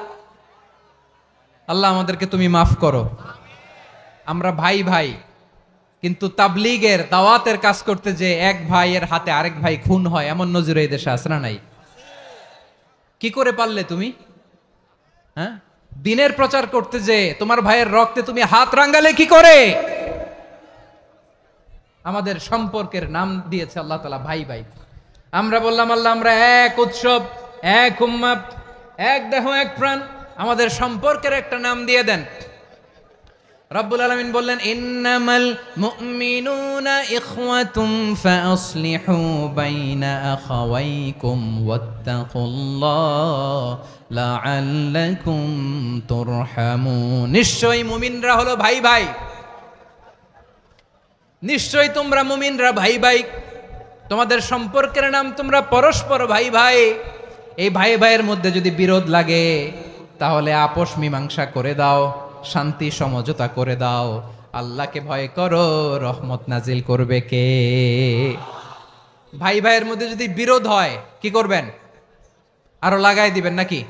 আল্লাহ আমাদেরকে তুমি মাফ করো। আমরা ভাই ভাই, কিন্তু তাবলীগের দাওয়াতের কাজ করতে যে এক ভাইয়ের হাতে আরেক ভাই খুন হয়, এমন নজির এই দেশে আছে না নাই? কি করে পারলে তুমি? হ্যাঁ, দিনের প্রচার করতে যে তোমার ভাইয়ের রক্তে তুমি হাত রাঙ্গালে কি করে? আমাদের সম্পর্কের নাম দিয়েছে আল্লাহ তাআলা ভাই ভাই। আমরা বললাম, আল্লাহ আমরা এক উৎসব, এক উম্মাহ, এক দেহ এক প্রাণ, আমাদের সম্পর্কের একটা নাম দিয়ে দেন। রব্বুল আলামিন বললেন, ইন্নামাল মুমিনুনা ইখওয়াতুম ফাসলিহু বাইনা আখাওয়াইকুম ওয়াত্তাকুল্লাহ লাআল্লাকুম তুরহামুন। নিশ্চয়ই মুমিনরা হলো ভাই ভাই, নিশ্চয়ই তোমরা মুমিনরা ভাই ভাই, তোমাদের সম্পর্কের নাম তোমরা পরস্পর ভাই ভাই। এই ভাই ভাইয়ের মধ্যে যদি বিরোধ লাগে তাহলে আপোষ মীমাংসা করে দাও, শান্তি সমঝোতা করে দাও। আল্লাহকে ভয় করো, রহমত নাজিল করবে কে? ভাই ভাইয়ের মধ্যে যদি বিরোধ হয় কি করবেন? আরো লাগাই দিবেন নাকি?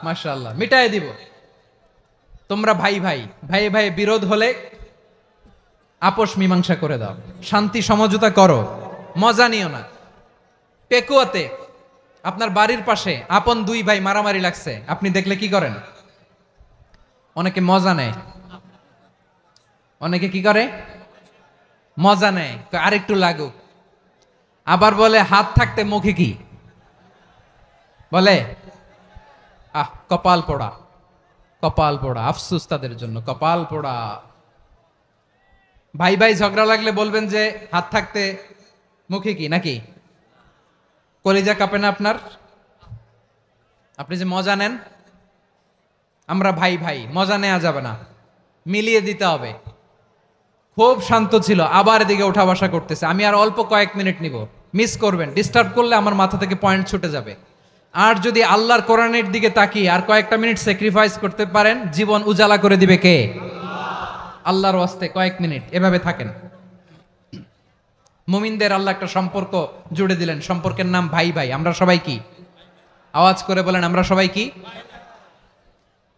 মাশাআল্লাহ, মিটাই দিব। তোমরা ভাই ভাই, ভাই ভাই বিরোধ হলে আপোষ মীমাংসা করে দাও, শান্তি সমঝোতা করো, মজা নিও না। পেকুয়াতে আপনার বাড়ির পাশে আপন দুই ভাই মারামারি লাগছে, আপনি দেখলে কি করেন? অনেকে মজা নেয়। অনেকে কি করে? মজা নেয়, আরেকটু লাগুক। আবার বলে হাত থাকতে মুখে কি বলে? কপাল পোড়া, কপাল পোড়া। আফসোস তাদের জন্য, কপাল পোড়া। ভাই ভাই ঝগড়া লাগলে বলবেন যে হাত থাকতে মুখে কি, নাকি? কলিজা কাঁপে না আপনার? আপনি যে মজা নেন। আমরা ভাই ভাই, মজা নেওয়া যাবে না, মিলিয়ে দিতে হবে। খুব শান্ত ছিল, আবার এদিকে ওঠা বসা করতেছে। আমি আর অল্প কয়েক মিনিট নিব, মিস করবেন। ডিস্টার্ব করলে আমার মাথা থেকে পয়েন্ট ছুটে যাবে। আর যদি আল্লাহর কোরআনের দিকে তাকিয়ে আর কয়েকটা মিনিট স্যাক্রিফাইস করতে পারেন, জীবন উজালা করে দিবে কে? আল্লাহর ওয়াস্তে কয়েক মিনিট এভাবে থাকেন। মুমিনদের আল্লাহ একটা সম্পর্ক জুড়ে দিলেন, সম্পর্কের নাম ভাই ভাই। আমরা সবাই কি? আওয়াজ করে বলেন, আমরা সবাই কি?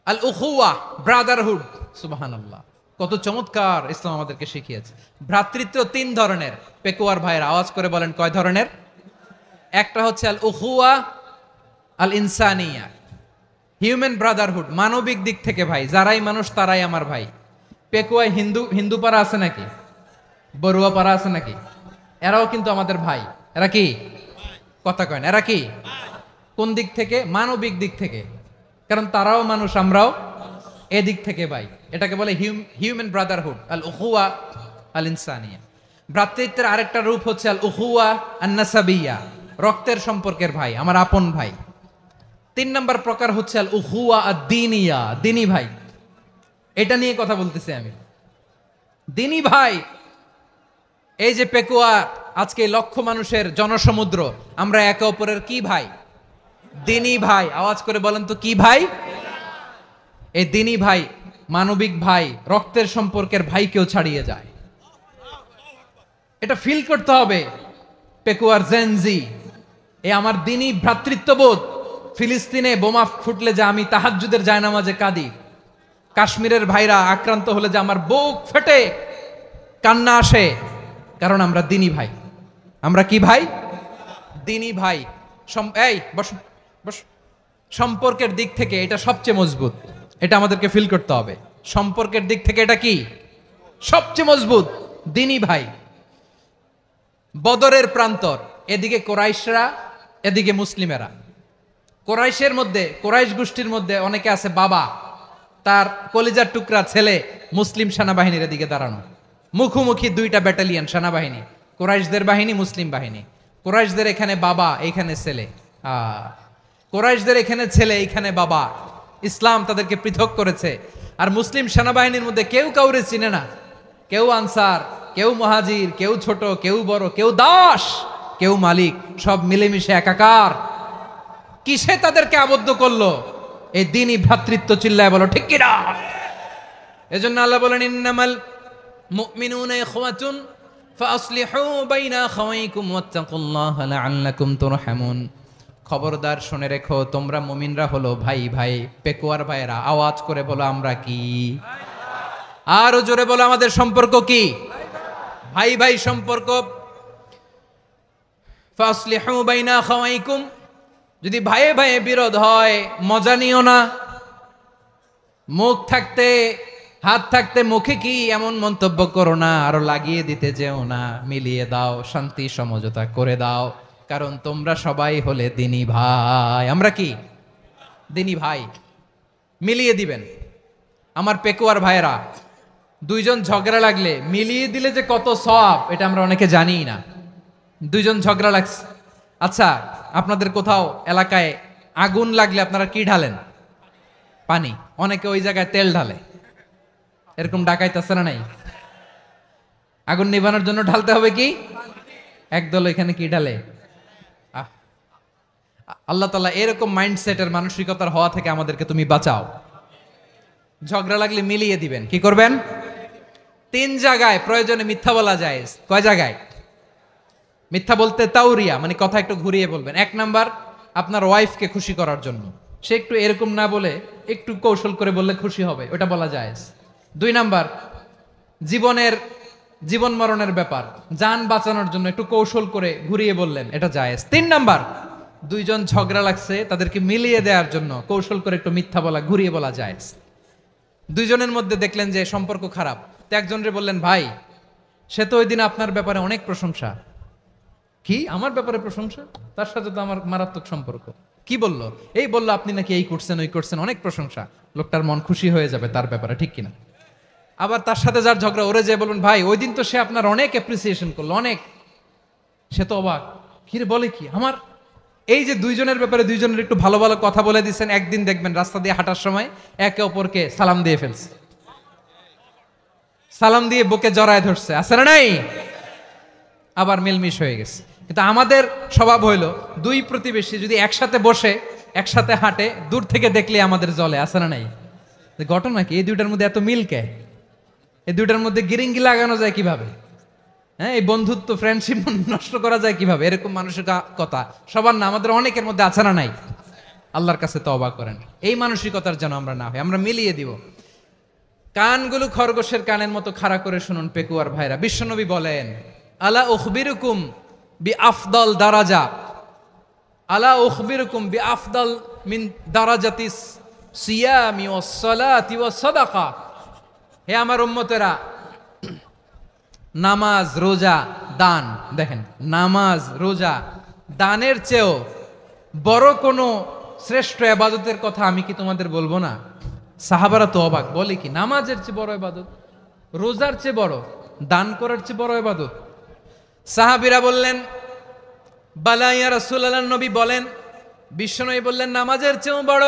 আল উখুয়া, ব্রাদারহুড। সুবহানাল্লাহ, কত চমৎকার ইসলাম আমাদেরকে শিখিয়েছে। ভ্রাতৃত্ব 3 ধরনের। পেকুয়ার ভাইয়ের আওয়াজ করে বলেন, কয় ধরনের? একটা হচ্ছে আল উখুয়া আল ইনসানিয়া, হিউম্যান ব্রাদারহুড, মানবিক দিক থেকে ভাই। যারাই মানুষ তারাই আমার ভাই। পেকুয়ায় হিন্দু পাড়া আছে নাকি? বড়ুয়া পাড়া আছে নাকি? এরাও কিন্তু আমাদের ভাই। এরা কি? কথা কয় না, এরা কি? কোন দিক থেকে? মানবিক দিক থেকে। কারণ তারাও মানুষ, আমরাও এদিক থেকে ভাই। এটাকে বলে হিউম্যান ব্রাদারহুড, আল উখুয়া আল ইনসানিয়া। ভ্রাতৃত্বের আরেকটা রূপ হচ্ছে আল উখুয়া আন নাসাবিয়া, রক্তের সম্পর্কের ভাই, আমার আপন ভাই। 3 নম্বর প্রকার হচ্ছে আল উখুয়া আদ-দীনিয়া, দিনী ভাই। এটা নিয়ে কথা বলতেছি আমি। দিনী ভাই, এই যে পেকুয়া, আজকে লক্ষ মানুষের জনসমুদ্র, আমরা একে অপরের কি ভাই? দিনী ভাই। আওয়াজ করে বলেন তো কি ভাই? এই দিনী ভাই, মানবিক ভাই, রক্তের সম্পর্কের ভাইকেও ছাড়িয়ে যায়। এটা ফিল করতে হবে। পেকুয়ার জেনজি, এ আমার দিনী ভ্রাতৃত্ববোধ। ফিলিস্তিনে বোমা ফুটলে যে আমি তাহাজ্জুদের জায়নামাজে কাঁদি, কাশ্মীরের ভাইরা আক্রান্ত হলে যে আমার বুক ফেটে কান্না আসে, কারণ আমরা দিনী ভাই। আমরা কি ভাই? দিনী ভাই। এই বসো বসো। সম্পর্কের দিক থেকে এটা সবচেয়ে মজবুত, এটা আমাদেরকে ফিল করতে হবে। সম্পর্কের দিক থেকে এটা কি সবচেয়ে মজবুত? দিনী ভাই। বদরের প্রান্তর, এদিকে কোরাইশরা, এদিকে মুসলিমেরা। কোরাইশের মধ্যে, কোরাইশ গোষ্ঠীর মধ্যে অনেকে আছে বাবা, তার কলিজার টুকরা ছেলে মুসলিম সেনাবাহিনীর এদিকে দাঁড়ানো, মুখোমুখি দুইটা ব্যাটালিয়ন সেনাবাহিনী, কোরাইশদের বাহিনী, মুসলিম বাহিনী। কোরাইশদের এখানে বাবা, এইখানে ছেলে। কোরাইশদের এখানে ছেলে, এইখানে বাবা। ইসলাম তাদেরকে পৃথক করেছে। আর মুসলিম সেনাবাহিনীর মধ্যে কেউ কাউরে চিনে না, কেউ আনসার, কেউ মুহাজির, কেউ ছোট, কেউ বড়, কেউ দাস, কেউ মালিক, সব মিলেমিশে একাকার। কিসে তাদেরকে আবদ্ধ করলো? এই দ্বীনি ভ্রাতৃত্ব। চিল্লায় বলো ঠিক কিনা? এজন্য আল্লাহ বলেন, ইন্নামাল মুমিনুনা ইখওয়াতুন ফাসলিহু বাইনা আখাওয়াইকুম ওয়াত্তাকুল্লাহা লাআল্লাকুম তুরহামুন। খবরদার শুনে রেখো, তোমরা মুমিনরা হলো ভাই ভাই, পেকুয়ার ভাইরা। আওয়াজ করে বলো আমরা কি? আরো জোরে বলো আমাদের সম্পর্ক কি? ভাই ভাই সম্পর্ক। ফাসলিহু বাইনা আখাওয়াইকুম। যদি ভাইয়ে ভাইয়ে বিরোধ হয়, মজা নিও না। মুখ থাকতে, হাত থাকতে মুখে কি এমন মন্তব্য করো না, আরো লাগিয়ে দিতে যেও না। মিলিয়ে দাও, শান্তি সমঝোতা করে দাও, কারণ তোমরা সবাই হলে দিনী ভাই। আমরা কি? দিনী ভাই। মিলিয়ে দিবেন। আমার পেকুয়ার ভাইয়েরা, দুইজন ঝগড়া লাগলে মিলিয়ে দিলে যে কত সওয়াব, এটা আমরা অনেকে জানি না। দুইজন ঝগড়া লাগছে, আচ্ছা আপনাদের কোথাও এলাকায় আগুন লাগলে আপনারা কি ঢালেন? পানি। অনেকে ওই জায়গায় তেল ঢালে। এরকম ডাকাইতেছে না নাই? আগুন নিভানোর জন্য ঢালতে হবে কি? একদল এখানে কি ঢালে? আল্লাহ তাআলা এরকম মাইন্ডসেটের, মানসিকতার হওয়া থেকে আমাদেরকে তুমি বাঁচাও। ঝগড়া লাগলে মিলিয়ে দিবেন। কি করবেন? 3 জায়গায় প্রয়োজনে মিথ্যা বলা যায়। কয় জায়গায় মিথ্যা বলতে? তাউরিয়া, মানে কথা একটু ঘুরিয়ে বলবেন। 1 নাম্বার, আপনার ওয়াইফকে খুশি করার জন্য। সে একটু এরকম না বলে একটু কৌশল করে বললে খুশি হবে, ওটা বলা যায়। 2 নাম্বার, জীবন মরণের ব্যাপার, জান বাঁচানোর জন্য একটু কৌশল করে ঘুরিয়ে বললেন, এটা জায়েজ। 3 নাম্বার, দুইজন ঝগড়া লাগছে, তাদেরকে মিলিয়ে দেওয়ার জন্য কৌশল করে একটু মিথ্যা বলা, ঘুরিয়ে বলা জায়েজ। দুইজনের মধ্যে দেখলেন যে সম্পর্ক খারাপ, তো একজনরে বললেন, ভাই সে তো ওই দিন আপনার ব্যাপারে অনেক প্রশংসা। কি? আমার ব্যাপারে প্রশংসা? তার সাথে তো আমার মারাত্মক সম্পর্ক। কি বললো? এই বললো আপনি নাকি এই করছেন, ওই করছেন, অনেক প্রশংসা। লোকটার মন খুশি হয়ে যাবে তার ব্যাপারে, ঠিক কিনা? আবার তার সাথে যার ঝগড়া, ওরে যে বলবেন, ভাই ওই দিন তো সে আপনার অনেক অ্যাপ্রিসিয়েশন করলো, অনেক। সে তো অবাক, কি রে বলে কি? আমার এই যে দুইজনের ব্যাপারে দুইজনের একটু ভালো ভালো কথা বলে দিচ্ছেন, একদিন দেখবেন রাস্তা দিয়ে হাঁটার সময় একে অপরকে সালাম দিয়ে ফেলছে, সালাম দিয়ে বুকে জড়ায় ধরছে, আছে না নাই? আবার মিলমিশ হয়ে গেছে। কিন্তু আমাদের স্বভাব হইলো, দুই প্রতিবেশী যদি একসাথে বসে একসাথে হাঁটে, দূর থেকে দেখলে আমাদের জলে, আছে না নাই? ঘটনা কি? এই দুইটার মধ্যে এত মিল কে? এই দুইটার মধ্যে গিরিঙ্গি লাগানো যায় কিভাবে? হ্যাঁ, এই বন্ধুত্ব, ফ্রেন্ডশিপ নষ্ট করা যায় কিভাবে? এরকম মানসিকতা সবার না, আমাদের অনেকের মধ্যে আছে না নাই? আল্লাহর কাছে তওবা করেন, এই মানসিকতার যেন আমরা না হই, আমরা মিলিয়ে দিব। কানগুলো খরগোশের কানের মতো খাড়া করে শুনুন পেকুয়ার ভাইরা। বিশ্বনবী বলেন, আলা উখবিরুকুম বি আফদল দারাজা, আলা উখবিরুকুম বি আফদল মিন দারাজাতিস সিয়ামি ওয়াস সালাতি ওয়াস সাদাকা। হে আমার উম্মতেরা, নামাজ, রোজা, দান, দেখেন নামাজ, রোজা, দানের চেয়েও বড় কোনো শ্রেষ্ঠ ইবাদতের কথা আমি কি তোমাদের বলবো না? সাহাবারা তো অবাক, বলে কি নামাজের চেয়ে বড় ইবাদত, রোজার চেয়ে বড়, দান করার চেয়ে বড় ইবাদত? সাহাবীরা বললেন, বালা ইয়া রাসূলুল্লাহ। নবী বলেন, বিশ্বনবী বললেন, নামাজের চেয়েও বড়,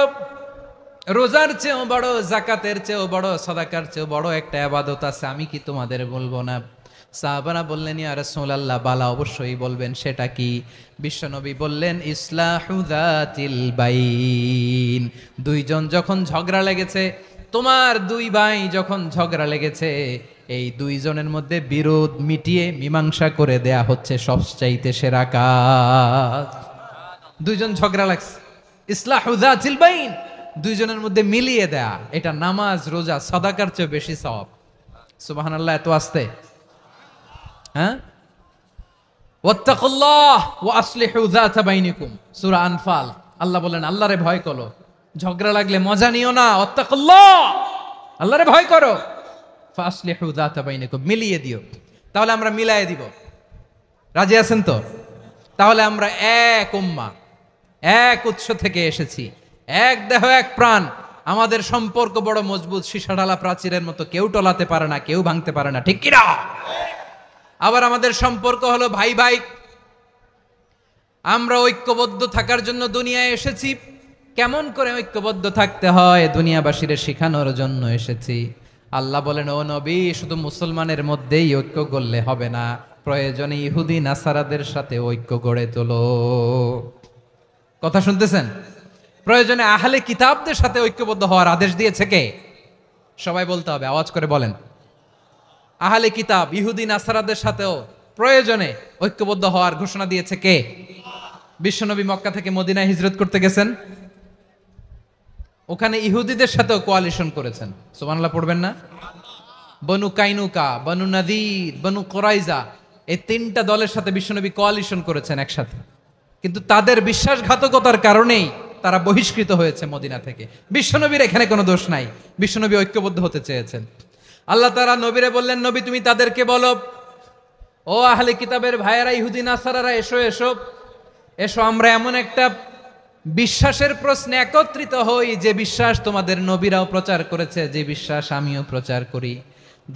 রোজার চেয়েও বড়, যাকাতের চেয়েও বড়, সাদাকার চেয়েও বড় একটা ইবাদত আছে, আমি কি তোমাদের বলবো না? সাহাবারা বললেন, ইয়া রাসূলুল্লাহ, বালা, অবশ্যই বলবেন, সেটা কি? বিশ্বনবী বললেন, ইসলাহু যাতিল বাইন। দুইজন যখন ঝগড়া লেগেছে, তোমার দুই ভাই যখন ঝগড়া লেগেছে, এই দুইজনের মধ্যে বিরোধ মিটিয়ে মীমাংসা করে দেয়া হচ্ছে সবচাইতে সেরা কাজ। দুইজন ঝগড়া লাগছে, ইসলাহু যাতিল বাইন, দুইজনের মধ্যে মিলিয়ে দেয়া, এটা নামাজ, রোজা, সাদাকার চেয়ে বেশি সওয়াব। সুবহানাল্লাহ, এত আস্তে, হ্যাঁ? ওয়াত্তাকুল্লাহ ওয়া আসলিহু যাতা বাইনিকুম, সূরা আনফাল। আল্লাহ বলেন আল্লাহরে ভয় করো, ঝগড়া লাগলে মজা নিও না, ওয়াত্তাকুল্লাহ, আল্লাহরে ভয় করো, ফাসলিহু যাতা বাইনিকুম, মিলিয়ে দিও। তাহলে আমরা মিলায়ে দিব, রাজি আছেন তো? তাহলে আমরা এক উম্মাহ, এক উৎস থেকে এসেছি, এক দেহ এক প্রাণ, আমাদের সম্পর্ক বড় মজবুত, সীসাঢালা প্রাচীরের মতো, কেউ টলাতে পারে না, কেউ ভাঙতে পারে না, ঠিক কিনা? আবার আমাদের সম্পর্ক হলো ভাই ভাই। আমরা ঐক্যবদ্ধ থাকার জন্য দুনিয়ায় এসেছি। কেমন করে ঐক্যবদ্ধ থাকতে হয় দুনিয়াবাসীর শেখানোর জন্য এসেছি। আল্লাহ বলেন, ও নবী, শুধু মুসলমানের মধ্যেই ঐক্য গড়লে হবে না, প্রয়োজনে ইহুদি নাসারাদের সাথে ঐক্য গড়ে তোলো। কথা শুনতেছেন? প্রয়োজনে আহলে কিতাবদের সাথে ঐক্যবদ্ধ হওয়ার আদেশ দিয়েছে কে? সবাই বলতে হবে, আওয়াজ করে বলেন। আহলে কিতাব ইহুদি নাসারাদের সাথেও প্রয়োজনে ঐক্যবদ্ধ হওয়ার ঘোষণা দিয়েছে কে? বিশ্বনবী মক্কা থেকে মদিনায় হিজরত করতে গেছেন, ওখানে ইহুদিদের সাথেও কোয়ালিশন করেছেন। সুবহানাল্লাহ পড়বেন না? বনু কাইনুকা, বনু নাদির, বনু কোরাইজা, এই তিনটা দলের সাথে বিশ্বনবী কোয়ালিশন করেছেন একসাথে। কিন্তু তাদের বিশ্বাসঘাতকতার কারণেই তারা বহিষ্কৃত হয়েছে মদিনা থেকে। বিশ্বনবীর এখানে কোনো দোষ নাই, বিশ্বনবী ঐক্যবদ্ধ হতে চেয়েছেন। আল্লাহ তাআলা নবীরে বললেন, নবী তুমি তাদেরকে বলো, ও আহলে কিতাবের ভাইয়েরা, ইহুদি নাসারারা, এসো এসো এসো, আমরা এমন একটা বিশ্বাসের প্রশ্নে একত্রিত হই যে বিশ্বাস তোমাদের নবীরাও প্রচার করেছে, যে বিশ্বাস আমিও প্রচার করি,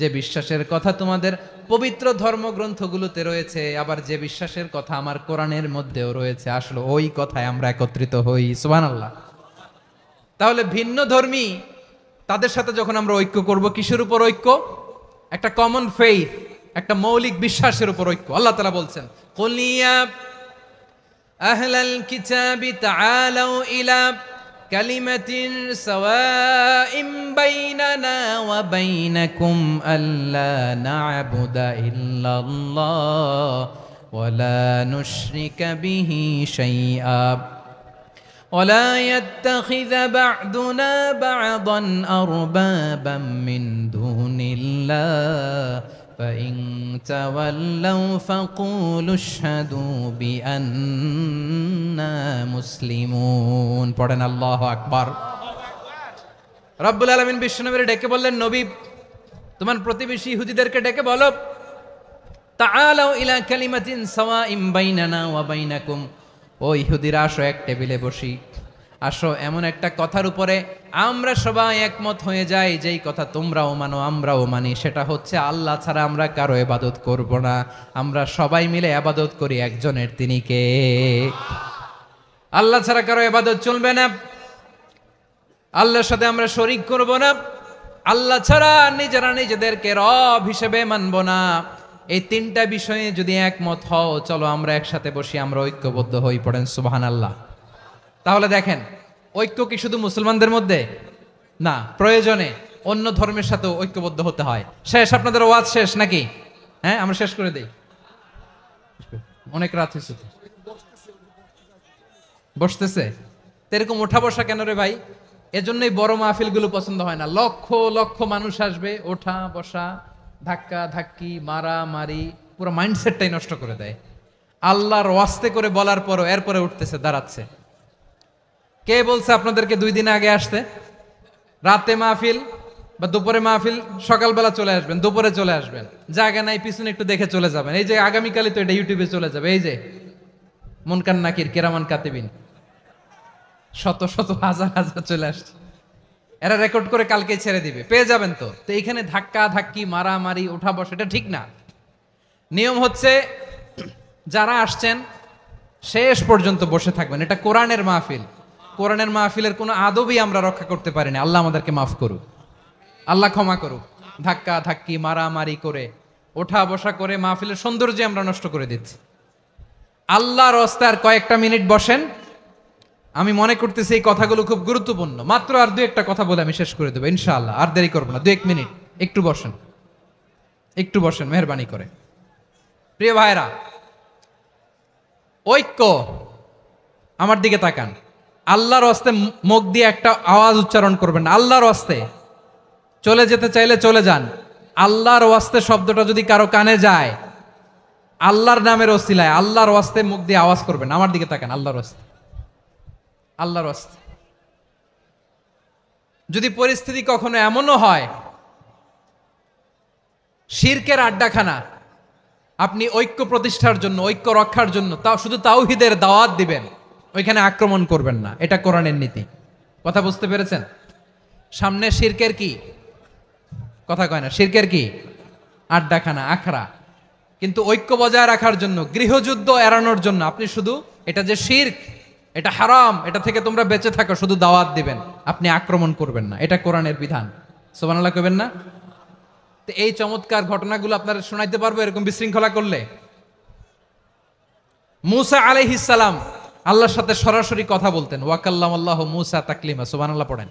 যে বিশ্বাসের কথা তোমাদের পবিত্র ধর্মগ্রন্থগুলোতে রয়েছে, আবার যে বিশ্বাসের কথা আমার কোরআনের মধ্যেও রয়েছে, আসলে ওই কথায় আমরা একত্রিত হই। সুবহানাল্লাহ। তাহলে ভিন্ন ধর্মী তাদের সাথে যখন আমরা ঐক্য করব, কিসের উপর ঐক্য? একটা কমন ফেইথ, একটা মৌলিক বিশ্বাসের উপর ঐক্য। আল্লাহ তাআলা বলছেন, কুল ইয়া আহলাল কিতাবি তাআলাউ ইলা কালিমাতিন সাওয়াইম বাইনানা ওয়া বাইনাকুম আল্লা না'বুদা ইল্লাল্লাহ ওয়া লা নুশরিকা বিহি শাইআ ولا يتخذ بعضنا بعضا أربابا من دون الله فإن تولوا فقولوا اشهدوا بأننا مسلمون। পড়েন আল্লাহু আকবার। রব্বুল আলামিন বিশ্বনবীর ডেকে বললেন, নবী তোমার প্রতিবেশী ইহুদিদেরকে ডেকে বলো, তাআলাউ ইলা কালিমাতিন সাওয়াইম বাইনানা ওয়া বাইনাকুম, ও ইহুদিরা আসো, এক টেবিলে বসি, আসো এমন একটা কথার উপরে আমরা সবাই একমত হয়ে যাই, যেই কথা তোমরাও মানো আমরাও মানি, সেটা হচ্ছে আল্লাহ ছাড়া আমরা কারো ইবাদত করব না, আমরা সবাই মিলে ইবাদত করি একজনের, তিনি কে? আল্লাহ ছাড়া কারো ইবাদত চলবে না, আল্লাহর সাথে আমরা শরীক করব না, আল্লাহ ছাড়া নিজেরা নিজেদেরকে রব হিসেবে মানব না। এই তিনটা বিষয়ে যদি একমত হও, চলো আমরা একসাথে বসি, আমরা ঐক্যবদ্ধ হই। পড়েন সুবহানাল্লাহ। তাহলে দেখেন, ঐক্য কি শুধু মুসলমানদের মধ্যে না, প্রয়োজনে অন্য ধর্মের সাথেও ঐক্যবদ্ধ হতে হয়। শেষ, আপনাদের ওয়াজ শেষ নাকি? হ্যাঁ, আমরা শেষ করে দেই, অনেক রাত হয়েছে। বসতেছে এরকম ওঠা বসা কেন রে ভাই? এজন্যই বড় মাহফিলগুলো পছন্দ হয় না। লক্ষ লক্ষ মানুষ আসবে, ওঠা বসা, ধাক্কা ধাক্কি, মারামারি, পুরো মাইন্ডসেটটাই নষ্ট করে দেয়। আল্লাহর ওয়াস্তে করে বলার পরও এরপরে উঠতেছে, দাঁড়াচ্ছে। কে বলছে আপনাদেরকে 2 দিন আগে আসতে? রাতে মাহফিল বা দুপুরে মাহফিল, সকালবেলা চলে আসবেন, দুপুরে চলে আসবেন, জায়গা নাই পিছনে একটু দেখে চলে যাবেন। এই যে আগামীকালই তো এটা ইউটিউবে চলে যাবে, এই যে মুনকার নাকির কিরামান কাতিবিন, শত শত হাজার হাজার চলে আসছে, এরা রেকর্ড করে কালকে ছেড়ে দিবে, পেয়ে যাবেন। তো এইখানে ধাক্কা ধাক্কি, মারামারি, ওঠা বসা, এটা ঠিক না। নিয়ম হচ্ছে যারা আসছেন শেষ পর্যন্ত বসে থাকবেন। এটা কোরআনের মাহফিল, কোরআনের মাহফিলের কোনো আদবই আমরা রক্ষা করতে পারিনি। আল্লাহ আমাদেরকে মাফ করুক, আল্লাহ ক্ষমা করুক। ধাক্কা ধাক্কি, মারামারি করে, ওঠা বসা করে মাহফিলের সৌন্দর্য আমরা নষ্ট করে দিচ্ছি। আল্লাহর রাস্তায় আর কয়েকটা মিনিট বসেন। আমি মনে করতেছি এই কথাগুলো খুব গুরুত্বপূর্ণ। মাত্র আর 2-1টা কথা বলে আমি শেষ করে দেবো ইনশাআল্লাহ, আর দেরি করবো না। 2-1 মিনিট একটু বসেন, একটু বসেন মেহরবানি করে। প্রিয় ভাইরা, ঐক্য, আমার দিকে তাকান। আল্লাহর রাস্তায় মুখ দিয়ে একটা আওয়াজ উচ্চারণ করবেন না। আল্লাহর রাস্তায় চলে যেতে চাইলে চলে যান। আল্লাহর ওয়াস্তে শব্দটা যদি কারো কানে যায়, আল্লাহর নামের ওসিলায় আল্লাহর ওয়াস্তে মুখ দিয়ে আওয়াজ করবেন, আমার দিকে তাকান, আল্লাহর ওয়াস্তে, আল্লাহর ওয়াস্তে। যদি পরিস্থিতি কখনো এমনও হয় শিরকের আড্ডাখানা, আপনি ঐক্য প্রতিষ্ঠার জন্য, ঐক্য রক্ষার জন্য তাও শুধু তাওহীদের দাওয়াত দিবেন, ওইখানে আক্রমণ করবেন না, এটা কোরআনের নীতি। কথা বুঝতে পেরেছেন? সামনে শিরকের কি কথা কয় না, শিরকের কি আড্ডাখানা, আখড়া। কিন্তু ঐক্য বজায় রাখার জন্য, গৃহযুদ্ধ এড়ানোর জন্য আপনি শুধু এটা যে শিরক, এটা হারাম, এটা থেকে তোমরা বেঁচে থাকো, শুধু দাওয়াত দিবেন, আপনি আক্রমণ করবেন না। এটা কোরআনের বিধান। সুবহানাল্লাহ কইবেন না? তো এই চমৎকার ঘটনাগুলো আপনারা শোনাইতে পারবো এরকম বিশৃঙ্খলা করলে? মূসা আলাইহিস সালাম আল্লাহর সাথে সরাসরি কথা বলতেন। ওয়াকাল্লামাল্লাহু মূসা তাকলিমা। সুবহানাল্লাহ পড়েন,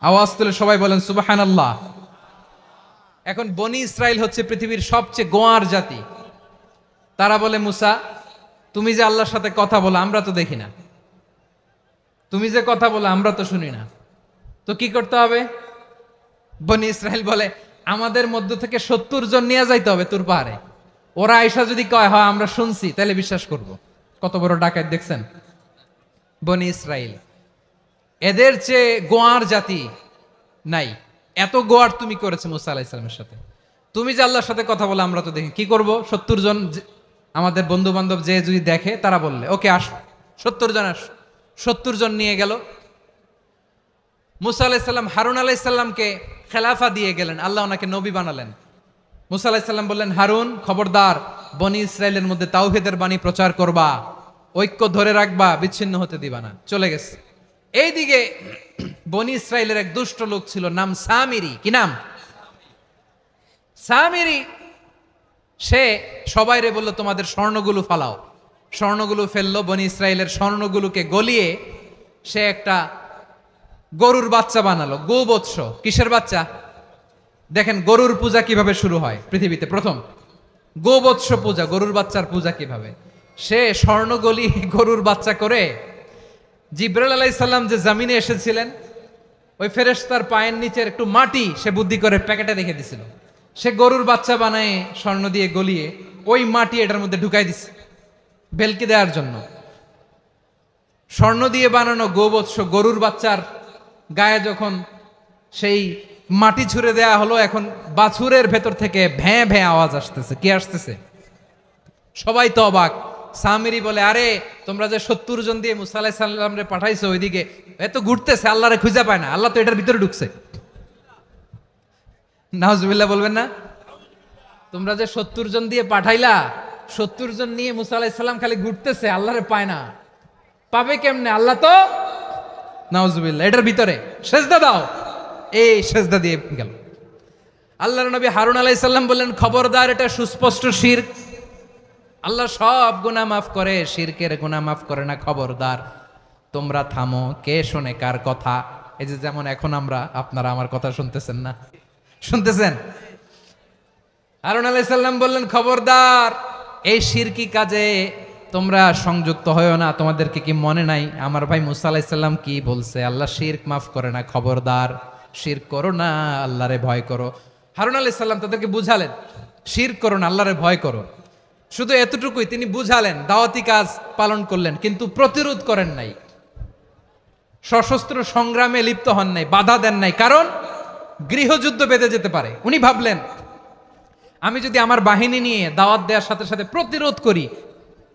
আওয়াজ তুলে সবাই বলেন সুবহানাল্লাহ। এখন বনি ইসরাইল হচ্ছে পৃথিবীর সবচেয়ে গোয়ার জাতি। তারা বলে, মূসা তুমি যে আল্লাহর সাথে কথা বলো আমরা তো দেখি না, তুমি যে কথা বলো আমরা তো শুনি না, তো কি করতে হবে? বনি ইসরাইল বলে, আমাদের মধ্য থেকে 70 জন নিয়ে যাইতে হবে তুর পাহাড়ে। ওরা আয়সা যদি কয় হয় আমরা শুনছি, তাহলে বিশ্বাস করব। কত বড় ডাকাত দেখছেন বনি ইসরাইল। এদের চেয়ে গোয়ার জাতি নাই। এত গোয়ার তুমি করেছে মুসা আলাইহিস সালামের সাথে। তুমি যে আল্লাহর সাথে কথা বলে আমরা তো দেখি, কি করব? 70 জন আমাদের বন্ধু বান্ধব যে যদি দেখে, তারা বললে ওকে আস, 70 জন আস। 70 জন নিয়ে গেল। মুসা আলাইহিস সালাম হারুন আলাইহিস সালামকে খেলাফা দিয়ে গেলেন, আল্লাহ ওনাকে নবী বানালেন। মুসা আলাইহিস সালাম বললেন, হারুন খবরদার, বনি ইসরাইলের মধ্যে তাওহীদের বাণী প্রচার করবা, ঐক্য ধরে রাখবা, বিচ্ছিন্ন হতে দিবা না। চলে গেছে। এইদিকে বনি ইসরাইলের এক দুষ্ট লোক ছিল, নাম সামিরি। কি নাম? সামিরি। সে সবাইরে বলল, তোমাদের স্বর্ণগুলো ফালাও। স্বর্ণগুলো ফেললো। বনি ইসরাইলের স্বর্ণগুলোকে গলিয়ে সে একটা গরুর বাচ্চা বানালো। গোবৎস। কিসের বাচ্চা? দেখেন গরুর পূজা কিভাবে শুরু হয় পৃথিবীতে প্রথম। গোবৎস পূজা, গরুর বাচ্চার পূজা কিভাবে। সে স্বর্ণ গলি গরুর বাচ্চা করে, জিবরাইল আলাইহিস সালাম যে জমিনে এসেছিলেন, ওই ফেরেশতার পায়ের নিচের একটু মাটি সে বুদ্ধি করে প্যাকেটে রেখে দিছিল। সে গরুর বাচ্চা বানায় স্বর্ণ দিয়ে গলিয়ে ওই মাটি এটার মধ্যে ঢুকাই দিছে ভেলকি দেওয়ার জন্য। স্বর্ণ দিয়ে বানানো গোবৎস গরুর বাচ্চার গায়ে যখন সেই মাটি ছুঁড়ে দেয়া হলো, এখন বাছুরের ভেতর থেকে ভ্যাঁ ভ্যাঁ আওয়াজ আসতেছে। কি আসতেছে? সবাই তো অবাক। সামিরি বলে, আরে তোমরা যে 70 জন দিয়ে মুসা আলাইহিস সালামরে পাঠাইছো ওইদিকে, এত ঘুরতেছে, আল্লাহরে খুঁজে পায় না, আল্লাহ তো এটার ভিতরে ঢুকছে। নাউজুবিল্লাহ বলবেন না? তোমরা যে 70 জন দিয়ে পাঠাইলা, 70 জন নিয়ে মুসা আলাইহিস সালাম খালি ঘুরতেছে, আল্লাহরে পায় না। পাবে কেমনে? আল্লাহ তো, নাউজুবিল্লাহ, এটার ভিতরে সেজদা দাও। এই সেজদা দিয়ে গেল। আল্লাহর নবী হারুন আলাইহিস সালাম বললেন, খবরদার, এটা সুস্পষ্ট শিরক। আল্লাহ সব গুনাহ মাফ করে, শিরকের গুনাহ মাফ করে না। খবরদার, তোমরা থামো। কে শোনে কার কথা? এই যে যেমন এখন আপনারা আমার কথা শুনতেছেন না? শুনতেছেন? হারুন আলাইহিস সালাম বললেন, খবরদার, এই শিরকি কাজে তোমরা সংযুক্ত হয়েও না। তোমাদেরকে কি মনে নাই আমার ভাই মুসা আলাইহিস সালাম কি বলছে? আল্লাহ শিরক মাফ করে না। খবরদার, শিরক করো না, আল্লাহরে ভয় করো। হারুন আলাইহিস সালাম তাদেরকে বুঝালেন, শিরক করো না, আল্লাহরে ভয় করো। শুধু এতটুকুই তিনি বুঝালেন, দাওয়াতি কাজ পালন করলেন, কিন্তু প্রতিরোধ করেন নাই, সশস্ত্র সংগ্রামে লিপ্ত হন নাই, বাধা দেন নাই। কারণ গৃহযুদ্ধ বেঁধে যেতে পারে। উনি ভাবলেন, আমি যদি আমার বাহিনী নিয়ে দাওয়াত দেওয়ার সাথে সাথে প্রতিরোধ করি,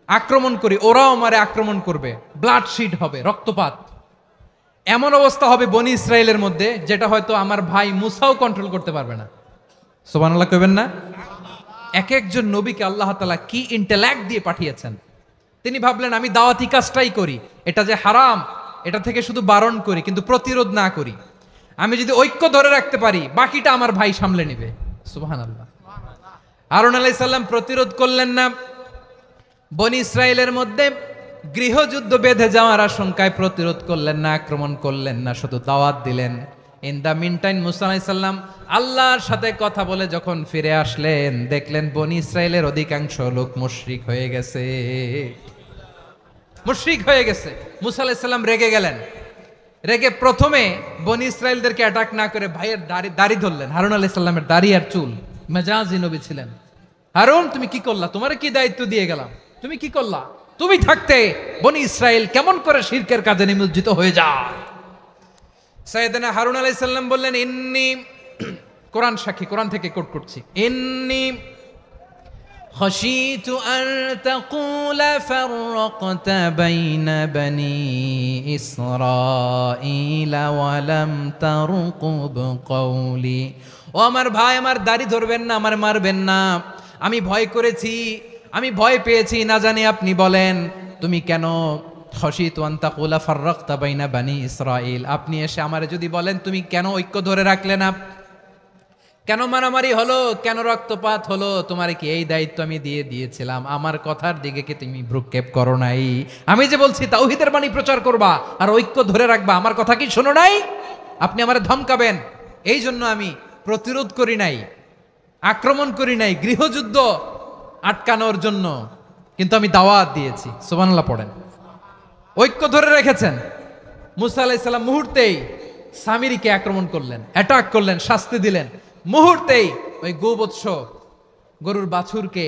আক্রমণ করি, ওরাও আমারে আক্রমণ করবে, ব্লাডশিট হবে, রক্তপাত। এমন অবস্থা হবে বনি ইসরাইলের মধ্যে, যেটা হয়তো আমার ভাই মুসাও কন্ট্রোল করতে পারবে না। সুবহানাল্লাহ কইবেন না? এক একজন নবীকে আল্লাহ তাআলা কি ইন্টেলেক্ট দিয়ে পাঠিয়েছেন। তিনি ভাবলেন, আমি দাওয়াতি কাজটাই করি, এটা যে হারাম এটা থেকে শুধু বারণ করি, কিন্তু প্রতিরোধ না করি। আমি যদি ঐক্য ধরে রাখতে পারি, বাকিটা আমার ভাই সামলে নেবে। সুবহানাল্লাহ। হারুন আলাইহিস সালাম প্রতিরোধ করলেন না। বনি ইসরাইলের মধ্যে গৃহযুদ্ধ বেঁধে যাওয়ার আশঙ্কায় প্রতিরোধ করলেন না, আক্রমণ করলেন না, শুধু দাওয়াত দিলেন। ইন দা মিন টাইম মুসা আলাইহিস সালাম আল্লাহর সাথে কথা বলে যখন ফিরে আসলেন, দেখলেন বনি ইসরাইলের অধিকাংশ লোক মুশরিক হয়ে গেছে। মুশরিক হয়ে গেছে। মুসা আলাইহিস সালাম রেগে গেলেন। রেগে প্রথমে বনি ইসরাইলদেরকে অ্যাটাক না করে ভাইয়ের দাড়ি ধরলেন। হারুন আলাইহিস সালামের দাড়ি আর চুল, মেজাজি নবী ছিলেন, হারুন তুমি কি করলা, তোমার কি দায়িত্ব দিয়ে গেলাম, তুমি কি করলা, তুমি থাকতে বনি ইসরাইল কেমন করে শিরকের কাজে নিমজ্জিত হয়ে যায়। সাইয়েদনা হারুন আলাইহিস সালাম বললেন, ইন্নী, কোরআন সাক্ষী, কোরআন থেকে কোট করছি, ইন্নী খাশীতু আন তাকুলা ফাররাকতা বাইনা বনি ইসরাঈলা ওয়া লাম তারকুব কওলি। ও আমার ভাই, আমার দাড়ি ধরবেন না, আমার মারবেন না, আমি ভয় করেছি, আমি ভয় পেয়েছি, না জানি আপনি বলেন তুমি কেন খাশীতু আন তাকুলা ফাররাকতা বাইনা বনি ইসরাঈল, আপনি এসে আমারে যদি বলেন তুমি কেন ঐক্য ধরে রাখলে না, কেন মারামারি হলো, কেন রক্তপাত হলো, তোমার কি এই দায়িত্ব আমি দিয়ে দিয়েছিলাম, আমার কথার দিকে কি তুমি ভ্রুক্ষেপ করো নাই? আমি যে বলছি তাওহীদের বাণী প্রচার করবা আর ঐক্য ধরে রাখবা, আমার কথা কি শোনো নাই? আপনি আমারে ধমকাবেন, এই জন্য আমি প্রতিরোধ করি নাই, আক্রমণ করি নাই, গৃহযুদ্ধ আটকানোর জন্য কিন্তু আমি দাওয়াত দিয়েছি। সুবহানাল্লাহ পড়েন। ঐক্য ধরে রেখেছেন। মুসা আলাইহিস সালাম মুহূর্তেই সামিরীকে আক্রমণ করলেন, অ্যাটাক করলেন, শাস্তি দিলেন, মুহূর্তেই ওই গোবৎস গরুর বাছুরকে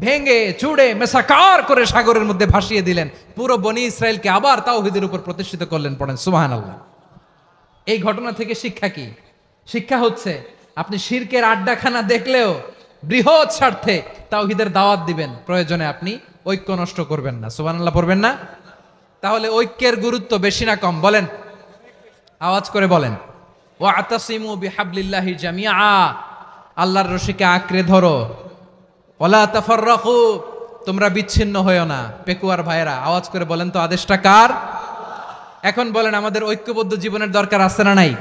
ভেঙে চুড়ে মেসাকার করে সাগরের মধ্যে ভাসিয়ে দিলেন, পুরো বনি ইসরায়েলকে আবার তাওহীদের উপর প্রতিষ্ঠিত করলেন। পড়েন সুবহানাল্লাহ। এই ঘটনা থেকে শিক্ষা কি? শিক্ষা হচ্ছে আপনি শিরকের আড্ডাখানা দেখলেও বৃহৎ স্বার্থে তাওহীদের দাওয়াত দিবেন, প্রয়োজনে আপনি ঐক্য নষ্ট করবেন না। সুবহানাল্লাহ পড়বেন না? তাহলে ঐক্যের গুরুত্ব বেশি না কম? বলেন, আওয়াজ করে বলেন। ওয়াতাসিমু বিহাবলিল্লাহি জামিআ, আল্লাহর রশিকে আঁকড়ে ধরো। ওয়ালা তাফাররাকু, তোমরা বিচ্ছিন্ন হয়ো না। পেকুয়ার ভাইয়েরা আওয়াজ করে বলেন তো, আদেশটা কার? এখন বলেন, আমাদের ঐক্যবদ্ধ জীবনের দরকার আছে না নাই?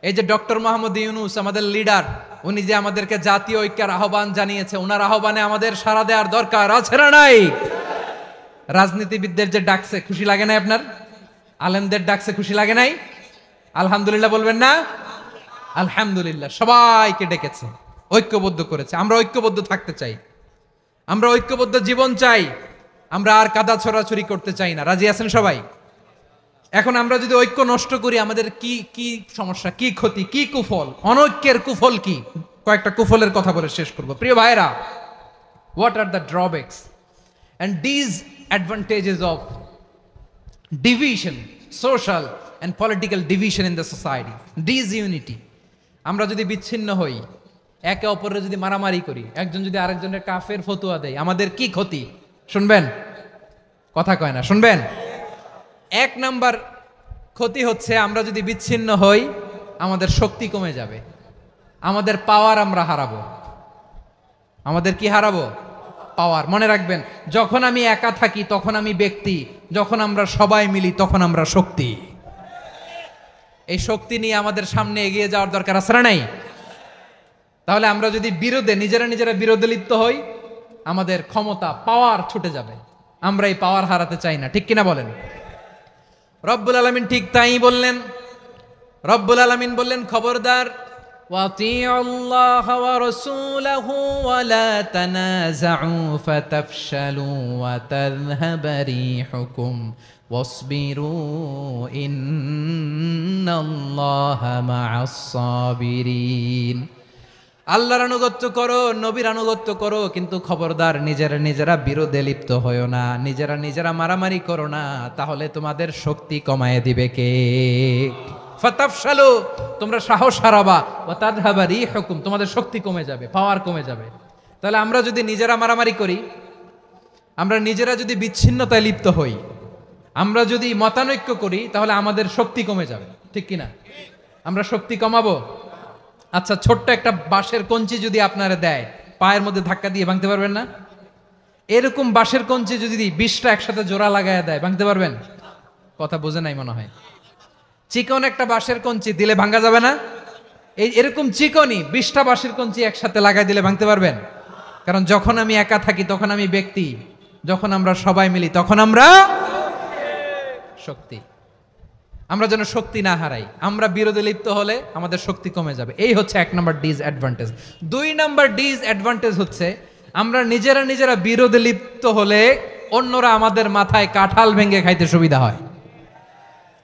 এই যে ডক্টর মোহাম্মদ ইউনূস আমাদের লিডার, উনি যে আমাদেরকে জাতীয় ঐক্যের আহ্বান জানিয়েছে, ওনার আহ্বানে আমাদের সাড়া দেওয়ার দরকার আছে না নাই? রাজনীতিবিদদের যে ডাকছে, খুশি লাগে নাই আপনার? আলেমদের ডাকছে, খুশি লাগে নাই? আলহামদুলিল্লাহ বলবেন না? আলহামদুলিল্লাহ, সবাইকে ডেকেছে, ঐক্যবদ্ধ করেছে। আমরা ঐক্যবদ্ধ থাকতে চাই, আমরা ঐক্যবদ্ধ জীবন চাই, আমরা আর কাদা ছড়াছড়ি করতে চাই না। রাজি আছেন সবাই? এখন আমরা যদি ঐক্য নষ্ট করি, আমাদের কি কি সমস্যা, কি ক্ষতি, কি কুফল? অনৈক্যের কুফল কি? কয়েকটা কুফলের কথা বলে শেষ করব। প্রিয় ভাইরা, what are the drawbacks and disadvantages of division, social and political division in the society, disunity? আমরা যদি বিচ্ছিন্ন হই, একে অপরের যদি মারামারি করি, একজন যদি আরেকজনের কাফের ফতোয়া দেয়, আমাদের কি ক্ষতি? শুনবেন? কথা কয় না, শুনবেন? এক নাম্বার ক্ষতি হচ্ছে, আমরা যদি বিচ্ছিন্ন হই, আমাদের শক্তি কমে যাবে, আমাদের পাওয়ার আমরা হারাবো। আমাদের কি হারাবো? পাওয়ার। মনে রাখবেন, যখন আমি একা থাকি তখন আমি ব্যক্তি, যখন আমরা সবাই মিলি তখন আমরা শক্তি। এই শক্তি নিয়ে আমাদের সামনে এগিয়ে যাওয়ার দরকার আছে না নাই? তাহলে আমরা যদি বিরোধে, নিজেরা বিরোধে লিপ্ত হই, আমাদের ক্ষমতা, পাওয়ার ছুটে যাবে। আমরা এই পাওয়ার হারাতে চাই না, ঠিক কিনা বলেন? রব্বুল আলামিন ঠিক তাই বললেন। রব্বুল আলামিন বললেন, খবরদার, وَأَطِيعُوا اللَّهَ وَرَسُولَهُ وَلَا تَنَازَعُوا فَتَفْشَلُوا وَتَذْهَبَ رِيحُكُمْ وَاصْبِرُوا إِنَّ اللَّهَ مَعَ الصَّابِرِينَ। আল্লাহর আনুগত্য করো, নবীর আনুগত্য করো, কিন্তু খবরদার নিজেরা বিরোধে লিপ্ত হয়ো না, নিজেরা মারামারি করো না, তাহলে তোমাদের শক্তি কমায় দিবে কে? ফাতাফশালু, তোমরা সাহস হারাবা, ওয়া তাযহাবা রিহুকুম, তোমাদের শক্তি কমে যাবে, পাওয়ার কমে যাবে। তাহলে আমরা যদি নিজেরা মারামারি করি, আমরা নিজেরা যদি বিচ্ছিন্নতায় লিপ্ত হই, আমরা যদি মতানৈক্য করি, তাহলে আমাদের শক্তি কমে যাবে, ঠিক কিনা? আমরা শক্তি কমাবো। আচ্ছা, ছোট্ট একটা বাঁশের কঞ্চি যদি আপনারা দেয়, পায়ের মধ্যে ধাক্কা দিয়ে ভাঙতে পারবেন না? এরকম বাঁশের কঞ্চি যদি 20টা একসাথে জোড়া লাগায় দেয়, ভাঙতে পারবেন? কথা বোঝে নাই মনে হয়। চিকন একটা বাঁশের কঞ্চি দিলে ভাঙা যাবে না? এরকম চিকনই 20টা বাঁশের কঞ্চি একসাথে লাগাই দিলে ভাঙতে পারবেন? কারণ যখন আমি একা থাকি তখন আমি ব্যক্তি, যখন আমরা সবাই মিলি তখন আমরা শক্তি। আমরা যেন শক্তি না হারাই। আমরা বিরোধে লিপ্ত হলে আমাদের শক্তি কমে যাবে। এই হচ্ছে 1 নম্বর ডিসঅ্যাডভান্টেজ। 2 নম্বর ডিসঅ্যাডভান্টেজ হচ্ছে, আমরা নিজেরা বিরোধে লিপ্ত হলে অন্যরা আমাদের মাথায় কাঁঠাল ভেঙে খাইতে সুবিধা হয়।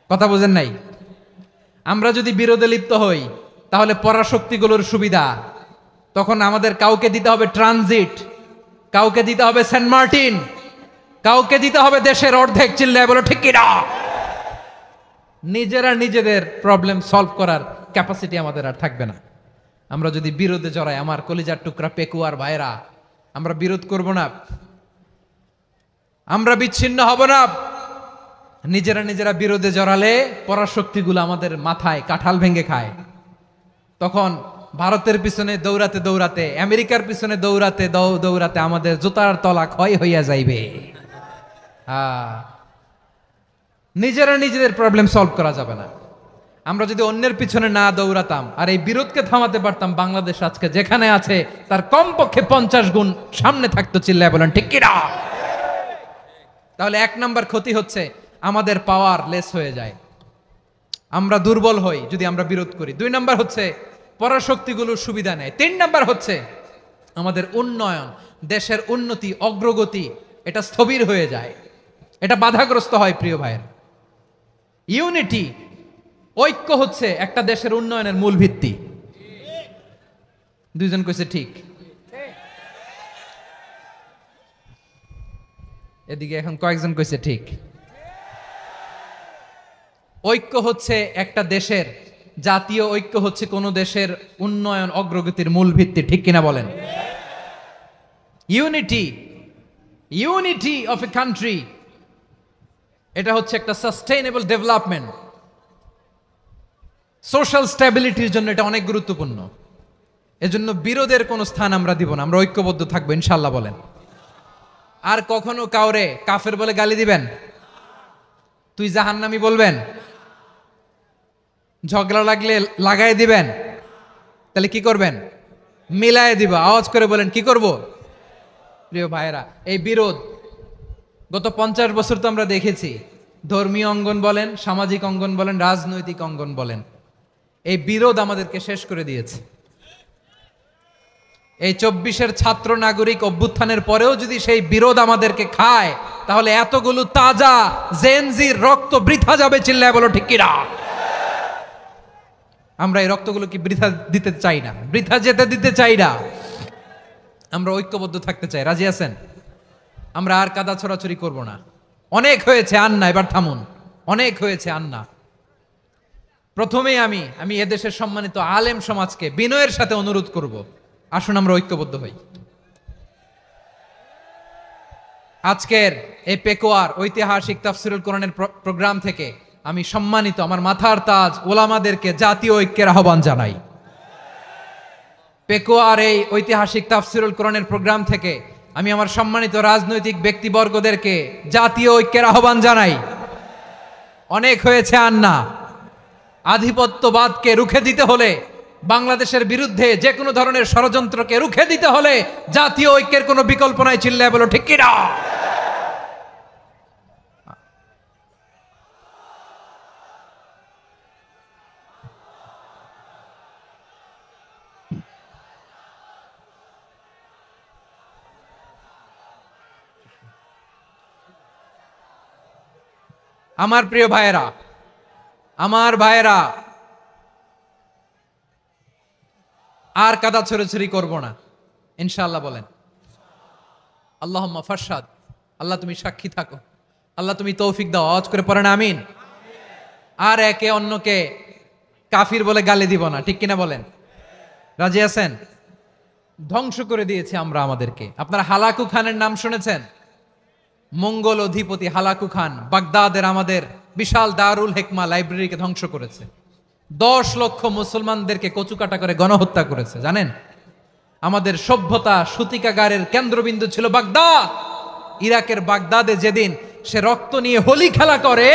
কথা বুঝেন নাই? আমরা যদি বিরোধে লিপ্ত হই, তাহলে পরাশক্তিগুলোর সুবিধা তখন আমাদের কাউকে দিতে হবে ট্রানজিট, কাউকে দিতে হবে সেন্ট মার্টিন, কাউকে দিতে হবে দেশের অর্ধেক। চিল্লায় বলো ঠিক কিনা? নিজেরা নিজেদের প্রবলেম সলভ করার ক্যাপাসিটি আমাদের আর থাকবে না। আমরা যদি বিরোধে জড়াই, আমার কলিজার টুকরা পেকুয়ার ভাইরা, আমরা বিরোধ করব না, আমরা বিচ্ছিন্ন হব না। নিজেরা নিজেরা বিরোধে জড়ালে পরাশক্তিগুলো আমাদের মাথায় কাঁঠাল ভেঙে খায়। তখন ভারতের পিছনে দৌড়াতে দৌড়াতে, আমেরিকার পিছনে দৌড়াতে দৌড়াতে আমাদের জুতার তলা ক্ষয় হইয়া যাইবে। নিজেরা নিজেদের প্রবলেম সলভ করা যাবে না। আমরা যদি অন্যের পিছনে না দৌড়াতাম আর এই বিরোধকে থামাতে পারতাম, বাংলাদেশ আজকে যেখানে আছে তার কমপক্ষে 50 গুণ সামনে থাকতো। চিল্লায় বলেন ঠিক কিনা? তাহলে 1 নাম্বার ক্ষতি হচ্ছে আমাদের পাওয়ার লেস হয়ে যায়, আমরা দুর্বল হই যদি আমরা বিরোধ করি। 2 নাম্বার হচ্ছে পরাশক্তিগুলোর সুবিধা নেয়। 3 নাম্বার হচ্ছে আমাদের উন্নয়ন, দেশের উন্নতি, অগ্রগতি এটা স্থবির হয়ে যায়, এটা বাধাগ্রস্ত হয়। প্রিয় ভাইয়ের, ইউনিটি, ঐক্য হচ্ছে একটা দেশের উন্নয়নের মূল ভিত্তি। 2 জন কইছে ঠিক। এদিকে এখন কয়েকজন কইছে ঠিক। ঐক্য হচ্ছে একটা দেশের, জাতীয় ঐক্য হচ্ছে কোন দেশের উন্নয়ন অগ্রগতির মূল ভিত্তি। ঠিক কিনা বলেন? ইউনিটি অফ এ কান্ট্রি, এটা হচ্ছে একটা সাস্টেইনেবল ডেভেলপমেন্ট, সোশ্যাল স্ট্যাবিলিটির জন্য এটা অনেক গুরুত্বপূর্ণ। এজন্য বিরোধের কোনো স্থান আমরা দিব না, আমরা ঐক্যবদ্ধ থাকবো ইনশাআল্লাহ। বলেন। আর কখনো কাউরে কাফের বলে গালি দিবেন? তুই জাহান্নামী বলবেন? ঝগড়া লাগলে লাগাই দিবেন? তাহলে কি করবেন? মিলায় দিবা। আওয়াজ করে বলেন কি করব? প্রিয় ভাইয়েরা, এই বিরোধ গত 50 বছর তো আমরা দেখেছি। ধর্মীয় অঙ্গন বলেন, সামাজিক অঙ্গন বলেন, রাজনৈতিক অঙ্গন বলেন, এই বিরোধ আমাদেরকে শেষ করে দিয়েছে। এই 24-এর ছাত্র নাগরিক অভ্যুত্থানের পরেও যদি সেই বিরোধ আমাদেরকে খায়, তাহলে এতগুলো তাজা জেনজির রক্ত বৃথা যাবে। চিল্লায় বলো ঠিক কিনা? আমরা এই রক্তগুলো কি বৃথা দিতে চাই না, বৃথা যেতে দিতে চাই না। আমরা ঐক্যবদ্ধ থাকতে চাই। রাজি আছেন? আমরা আর কাদা ছড়াছড়ি করব না। অনেক হয়েছে আন্না, এবার থামুন। অনেক হয়েছে আন্না। প্রথমেই আমি এদেশের সম্মানিত আলেম সমাজকে বিনয়ের সাথে অনুরোধ করব, আসুন আমরা ঐক্যবদ্ধ হই। আজকের এই পেকুয়ার ঐতিহাসিক তাফসিরুল কোরআনের প্রোগ্রাম থেকে আমি সম্মানিত আমার মাথার তাজ ওলামাদেরকে জাতীয় ঐক্যের আহ্বান জানাই। পেকুয়ার এই ঐতিহাসিক তাফসিরুল কোরআনের প্রোগ্রাম থেকে আমি আমার সম্মানিত রাজনৈতিক ব্যক্তিবর্গদেরকে জাতীয় ঐক্যের আহ্বান জানাই। অনেক হয়েছে আন্না। আধিপত্যবাদকে রুখে দিতে হলে, বাংলাদেশের বিরুদ্ধে যে কোনো ধরনের ষড়যন্ত্রকে রুখে দিতে হলে জাতীয় ঐক্যের কোনো বিকল্প নাই। চিল্লায় বলো ঠিক কিনা? আমার প্রিয় ভাইয়েরা, আমার ভাইয়েরা, আর কাদা ছড়াছড়ি করব না ইনশাআল্লাহ। বলেন আল্লাহুম্মা ফারশাদ। আল্লাহ তুমি সাক্ষী থাকো, আল্লাহ তুমি তৌফিক দাও। আওয়াজ করে পড়েন আমিন। আর একে অন্যকে কাফির বলে গালি দিব না। ঠিক কিনা বলেন? রাজি আছেন? ধ্বংস করে দিয়েছে আমরা আমাদেরকে। আপনারা হালাকু খানের নাম শুনেছেন? মঙ্গল অধিপতি হালাকু খান বাগদাদের আমাদের বিশাল দারুল হিকমা লাইব্রেরিকে ধ্বংস করেছে। 10 লক্ষ মুসলমানদেরকে কচুকাটা করে গণহত্যা করেছে। জানেন, আমাদের সভ্যতা সূতিকাগারের কেন্দ্রবিন্দু ছিল বাগদাদ। ইরাকের বাগদাদে যেদিন সে রক্ত নিয়ে হোলি খেলা করে,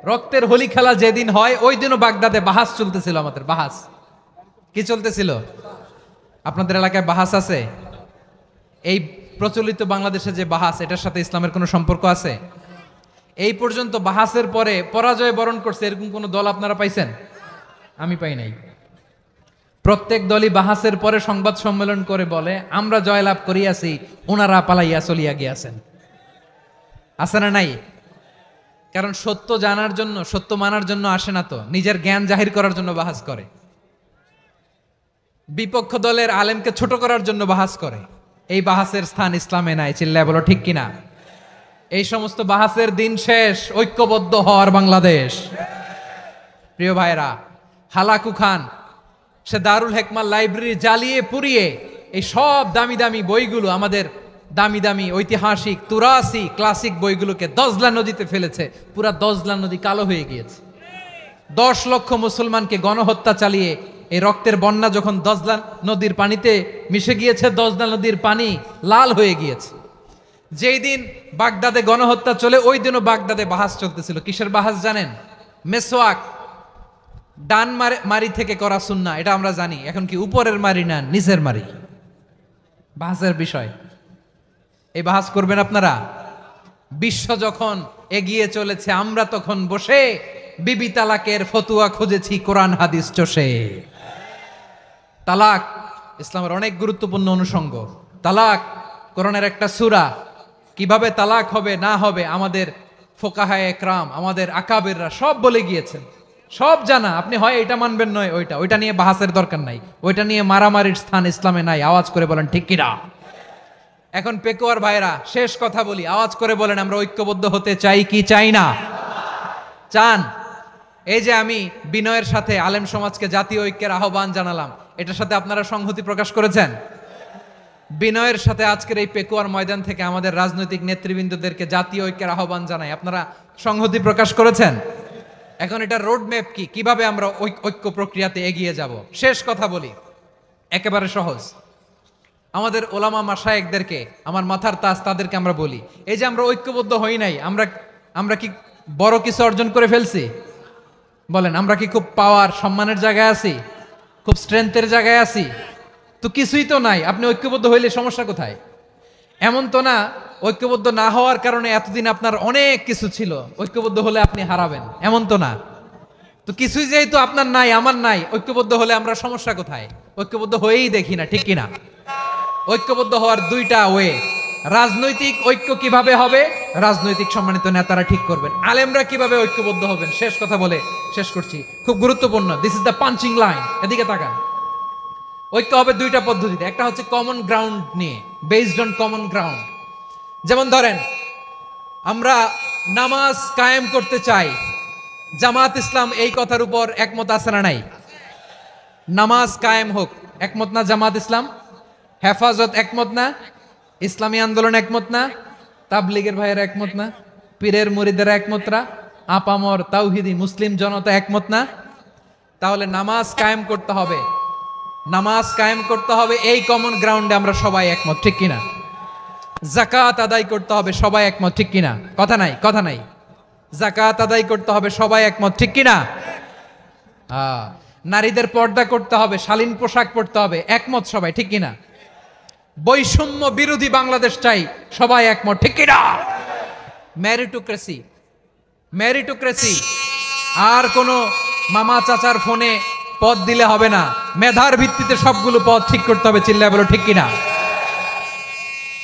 রক্তের হোলি খেলা যেদিন হয়, ওই দিনও বাগদাদে বাহাস চলতেছিল। আমাদের বাহাস কি চলতেছিল? আপনাদের এলাকায় বাহাস আছে? এই প্রচলিত বাংলাদেশে যে বাহাস, এটার সাথে ইসলামের কোনো সম্পর্ক আছে? এই পর্যন্ত বাহাসের পরে পরাজয় বরণ করছে এরকম কোন দল আপনারা পাইছেন? আমি পাই নাই। প্রত্যেক দলই বাহাসের পরে সংবাদ সম্মেলন করে বলে আমরা জয়লাভ করিয়াছি, ওনারা পালাইয়া চলিয়া গিয়াছেন। আছে না নাই? কারণ সত্য জানার জন্য, সত্য মানার জন্য আসে না তো, নিজের জ্ঞান জাহির করার জন্য বাহাস করে। বিপক্ষ দলের আলেমকে ছোট করার জন্য বাহাস করে। এই বাহাসের স্থান ইসলামে নাই, চিল্লায় বলো ঠিক কিনা। এই সমস্ত বাহাসের দিন শেষ, ঐক্যবদ্ধ হওয়ার বাংলাদেশ। প্রিয় ভাইরা, হালাকু খান সে দারুল হেকমা লাইব্রেরি জ্বালিয়ে পুড়িয়ে এই সব দামি দামি বইগুলো, আমাদের দামি দামি ঐতিহাসিক তুরাসি ক্লাসিক বইগুলোকে দজলা নদীতে ফেলেছে। পুরা দজলা নদী কালো হয়ে গিয়েছে। 10 লক্ষ মুসলমানকে গণহত্যা চালিয়ে এই রক্তের বন্যা যখন দজলা নদীর পানিতে মিশে গিয়েছে, দজলা নদীর পানি লাল হয়ে গিয়েছে। যেই দিন বাগদাদে গণহত্যা চলে, ওই দিনও বাগদাদে বাহাস চলতেছিল। কিসের বাহাস জানেন? মেসওয়াক, ডান মারি থেকে করা সুন্নাহ, এটা আমরা জানি। এখন কি উপরের মারি না নিচের মারি? বাহাসের বিষয়। এই বাহাস করবেন আপনারা। বিশ্ব যখন এগিয়ে চলেছে, আমরা তখন বসে বিবি তালাকের ফতুয়া খুঁজেছি কোরআন হাদিস চষে। তালাক ইসলামের অনেক গুরুত্বপূর্ণ অনুষঙ্গ। তালাক কোরআনের একটা সূরা। কিভাবে তালাক হবে না হবে আমাদের ফোকাহায়ে একরাম, আমাদের আকাবেররা সব বলে গিয়েছেন, সব জানা। আপনি হয় এটা মানবেন নয় ওইটা নিয়ে বাহাসের দরকার নাই, ওইটা নিয়ে মারামারির স্থান ইসলামে নাই। আওয়াজ করে বলেন ঠিক কিনা। এখন পেকুয়ার ভাইরা, শেষ কথা বলি, আওয়াজ করে বলেন আমরা ঐক্যবদ্ধ হতে চাই কি চাই না? চান? এই যে আমি বিনয়ের সাথে আলেম সমাজকে জাতীয় ঐক্যের আহ্বান জানালাম, এটার সাথে আপনারা সংহতি প্রকাশ করেছেন? বিনয়ের সাথে আজকের এই পেকুয়ার ময়দান থেকে আমাদের রাজনৈতিক নেতৃবৃন্দদেরকে জাতীয় ঐক্যের আহ্বান জানাই, আপনারা সংহতি প্রকাশ করেছেন? এখন এটা রোড ম্যাপ কি, কিভাবে আমরা ঐক্য প্রক্রিয়াতে এগিয়ে যাব? শেষ কথা বলি, একেবারে সহজ। আমাদের ওলামা মাশায়েখদেরকে, আমার মাথার তাজ, তাদেরকে আমরা বলি, এই যে আমরা ঐক্যবদ্ধ হই নাই, আমরা কি বড় কিছু অর্জন করে ফেলছি? বলেন, আমরা কি খুব পাওয়ার সম্মানের জায়গায় আছি? খুব স্ট্রেংথের জায়গায় আছি? তো কিছুই তো নাই। আপনি ঐক্যবদ্ধ হইলে সমস্যা কোথায়? এমন তো না ঐক্যবদ্ধ না হওয়ার কারণে এতদিন আপনার অনেক কিছু ছিল, ঐক্যবদ্ধ হলে আপনি হারাবেন, এমন তো না। তো কিছুই যেহেতু আপনার নাই, আমার নাই, ঐক্যবদ্ধ হলে আমরা সমস্যা কোথায়? ঐক্যবদ্ধ হয়েই দেখি না, ঠিক কিনা? ঐক্যবদ্ধ হওয়ার দুইটা ওয়ে। রাজনৈতিক ঐক্য কিভাবে হবে? রাজনৈতিক সম্মানিত নেতারা ঠিক করবেন। আলেমরা কিভাবে ঐক্যবদ্ধ হবেন? শেষ কথা বলে শেষ করছি, খুব গুরুত্বপূর্ণ। This is the punching line. এদিকে তাকান। ঐক্য হবে দুইটা পদ্ধতিতে। একটা হচ্ছে কমন গ্রাউন্ড নিয়ে, বেসড অন কমন গ্রাউন্ড। যেমন ধরেন, আমরা নামাজ কায়েম করতে চাই, জামাত ইসলাম এই কথার উপর একমত আছে না নাই? নামাজ কায়েম হোক, একমত না জামাত ইসলাম? হেফাজত একমত না? ইসলামী আন্দোলন একমত না? তাবলিগের ভাইয়েরা একমত না? পীরের মুরিদেরা একমত না? আপামর তাওহিদি মুসলিম জনতা একমত না? তাহলে নামাজ কায়েম করতে হবে। নামাজ কায়েম করতে হবে এই কমন গ্রাউন্ডে আমরা সবাই একমত, ঠিক কিনা? যাকাত আদায় করতে হবে, সবাই একমত, ঠিক কিনা? কথা নাই, কথা নাই। যাকাত আদায় করতে হবে, সবাই একমত, ঠিক কিনা? নারীদের পর্দা করতে হবে, শালীন পোশাক পরতে হবে, একমত সবাই, ঠিক কিনা? বৈষম্য বিরোধী বাংলাদেশ চাই, সবাই একমত, ঠিক কিনা? Meritocracy, meritocracy. আর কোনো মামা চাচার ফোনে পদ দিলে হবে না, মেধার ভিত্তিতে সবগুলো পদ ঠিক করতে হবে, চিল্লায় বলো ঠিক কিনা?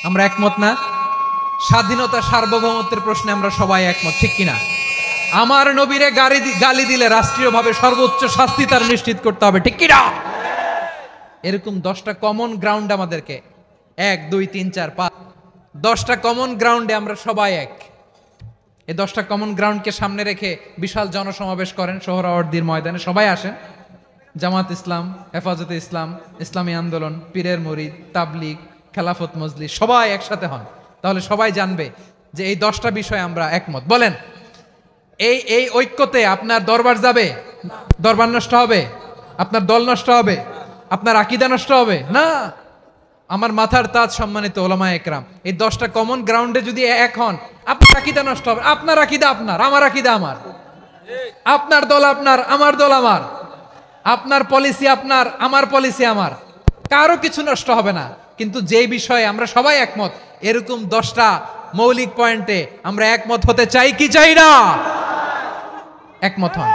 আমরা একমত না? স্বাধীনতা সার্বভৌমত্বের প্রশ্নে আমরা সবাই একমত, ঠিক কিনা? আমার নবীরে গালি দিলে রাষ্ট্রীয়ভাবে সর্বোচ্চ শাস্তি তার নিশ্চিত করতে হবে, ঠিক কিনা? এরকম 10টা কমন গ্রাউন্ড আমাদেরকে, 1 2 3 4 5, 10টা কমন গ্রাউন্ডে আমরা সবাই এক। এই 10টা কমন গ্রাউন্ডকে সামনে রেখে বিশাল জনসমাবেশ করেন সোহরাওয়ার্দীর ময়দানে, সবাই আসেন। জামাত ইসলাম, হেফাজতে ইসলাম, ইসলামী আন্দোলন, পীরের মুরিদ, তাবলিগ, খেলাফত মজলিস, সবাই একসাথে হন। তাহলে সবাই জানবে যে এই 10টা বিষয়ে আমরা একমত। বলেন, এই ঐক্যতে আপনার দরবার যাবে? দরবার নষ্ট হবে? আপনার দল নষ্ট হবে? আপনার আকীদা নষ্ট হবে না? আমার মাথার তাজ সম্মানিত ওলামায়ে একরাম, এই 10টা কমন গ্রাউন্ডে যদি এক হন, আপনার আকীদা নষ্ট হবে? আপনার আকীদা আপনার, আমার আকীদা আমার, আপনার দল আপনার, আমার দল আমার, আপনার পলিসি আপনার, আমার পলিসি আমার, কারো কিছু নষ্ট হবে না। কিন্তু যে বিষয়ে আমরা সবাই একমত, এরকম 10টা মৌলিক পয়েন্টে আমরা একমত হতে চাই কি চাই না? একমত হন।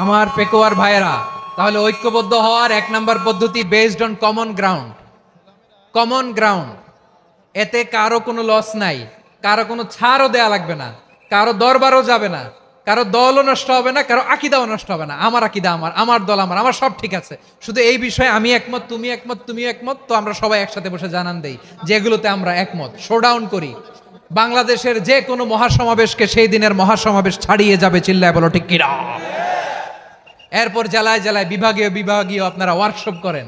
আমার পেকোয়ার ভাইয়েরা, তাহলে ঐক্যবদ্ধ হওয়ার 1 নাম্বার পদ্ধতি based on common ground. Common ground, এতে কারো কোনো লস নাই, কারো কোনো ছাড়ও দেয়া লাগবে না, কারো দরবারও যাবে না, কারো দলও নষ্ট হবে না, কারো আকিদাও নষ্ট হবে না। আমার আকিদা আমার, আমার দল আমার, আমার সব ঠিক আছে। শুধু এই বিষয়ে আমি একমত, তুমি একমত, তুমিও একমত, তো আমরা সবাই একসাথে বসে জানান দেই যে এগুলোতে আমরা একমত, শোডাউন করি। বাংলাদেশের যে কোনো মহাসমাবেশকে সেই দিনের মহাসমাবেশ ছাড়িয়ে যাবে, চিল্লায় বলো ঠিক কিনা। এরপর জেলায় জেলায় বিভাগীয় বিভাগীয় আপনারা ওয়ার্কশপ করেন,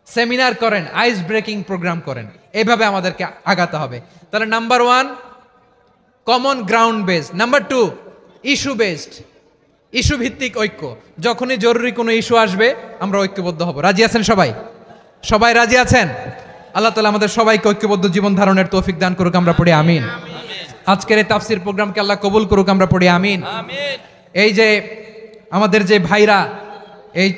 সেমিনার করেন, আইস ব্রেকিং প্রোগ্রাম করেন। এইভাবে আমাদেরকে আগাতে হবে। তাহলে number 1 common ground based, number 2 issue based, issue ভিত্তিক ঐক্য। যখনই জরুরি কোনো ইস্যু আসবে আমরা ঐক্যবদ্ধ হব। রাজি আছেন সবাই? সবাই রাজি আছেন? আল্লাহ তাআলা আমাদের সবাইকে ঐক্যবদ্ধ জীবন ধারণের তৌফিক দান করুক, আমরা পড়ি আমিন। আজকের এই তাফসীর প্রোগ্রামকে আল্লাহ কবুল করুক, আমরা পড়ি আমিন। এই যে আমাদের যে ভাইরা এই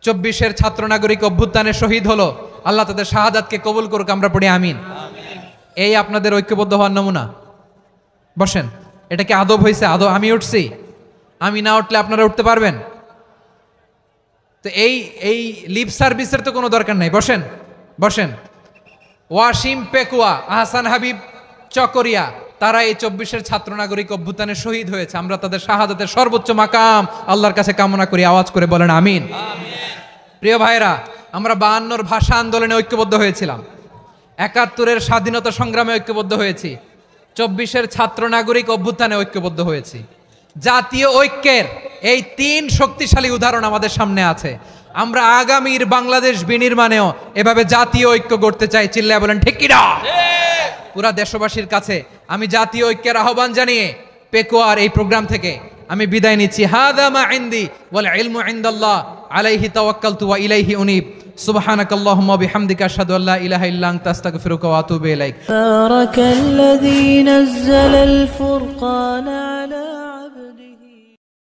24-এর ছাত্র নাগরিক অভ্যুত্থানে শহীদ হলো, আল্লাহ তাদের শাহাদাতকে কবুল করুক, আমরা পড়ি আমিন। এই আপনাদের ঐক্যবদ্ধ হওয়ার নমুনা। বসেন, এটা কি আদব হয়েছে? আদব আমি উঠছি, আমি না উঠলে আপনারা উঠতে পারবেন? তো এই লিপ সার্ভিসের তো কোনো দরকার নাই। বসেন বসেন। ওয়াসিম পেকুয়া, আহসান হাবিব চকরিয়া, তারা এই 24-এর ছাত্র নাগরিক অভ্যুত্থানে শহীদ হয়েছে। আমরা তাদের শাহাদাতের সর্বোচ্চ মাকাম আল্লাহর কাছে কামনা করি। আওয়াজ করে বলেন আমিন। প্রিয় ভাইরা, আমরা 52-র ভাষা আন্দোলনে ঐক্যবদ্ধ হয়েছিলাম, 71-এর স্বাধীনতা সংগ্রামে ঐক্যবদ্ধ হয়েছি, 24-এর ছাত্র নাগরিক অভ্যুত্থানে ঐক্যবদ্ধ হয়েছি। জাতীয় ঐক্যের এই 3 শক্তিশালী উদাহরণ আমাদের সামনে আছে। আমরা আগামীর বাংলাদেশ বিনির্মাণেও এভাবে জাতীয় ঐক্য গড়তে চাই। চিল্লায় বলেন ঠিক কি না? পুরা দেশবাসীর কাছে আমি জাতীয় ঐক্যের আহ্বান জানিয়ে পেকুয়ার এই প্রোগ্রাম থেকে আমি বিদায় নিচ্ছি। হাদা মা ইনদি ওয়াল ইলমু ইনদাল্লাহ আলাইহি তাওয়াক্কালতু ওয়া ইলাইহি উনীব। সুবহানাকাল্লাহুম্মা বিহামদিকা আশহাদু আল্লা ইলাহা ইল্লা আনতা আস্তাগফিরুকা ওয়া আতুবু ইলাইক। بارك الذي نزل الفرقان على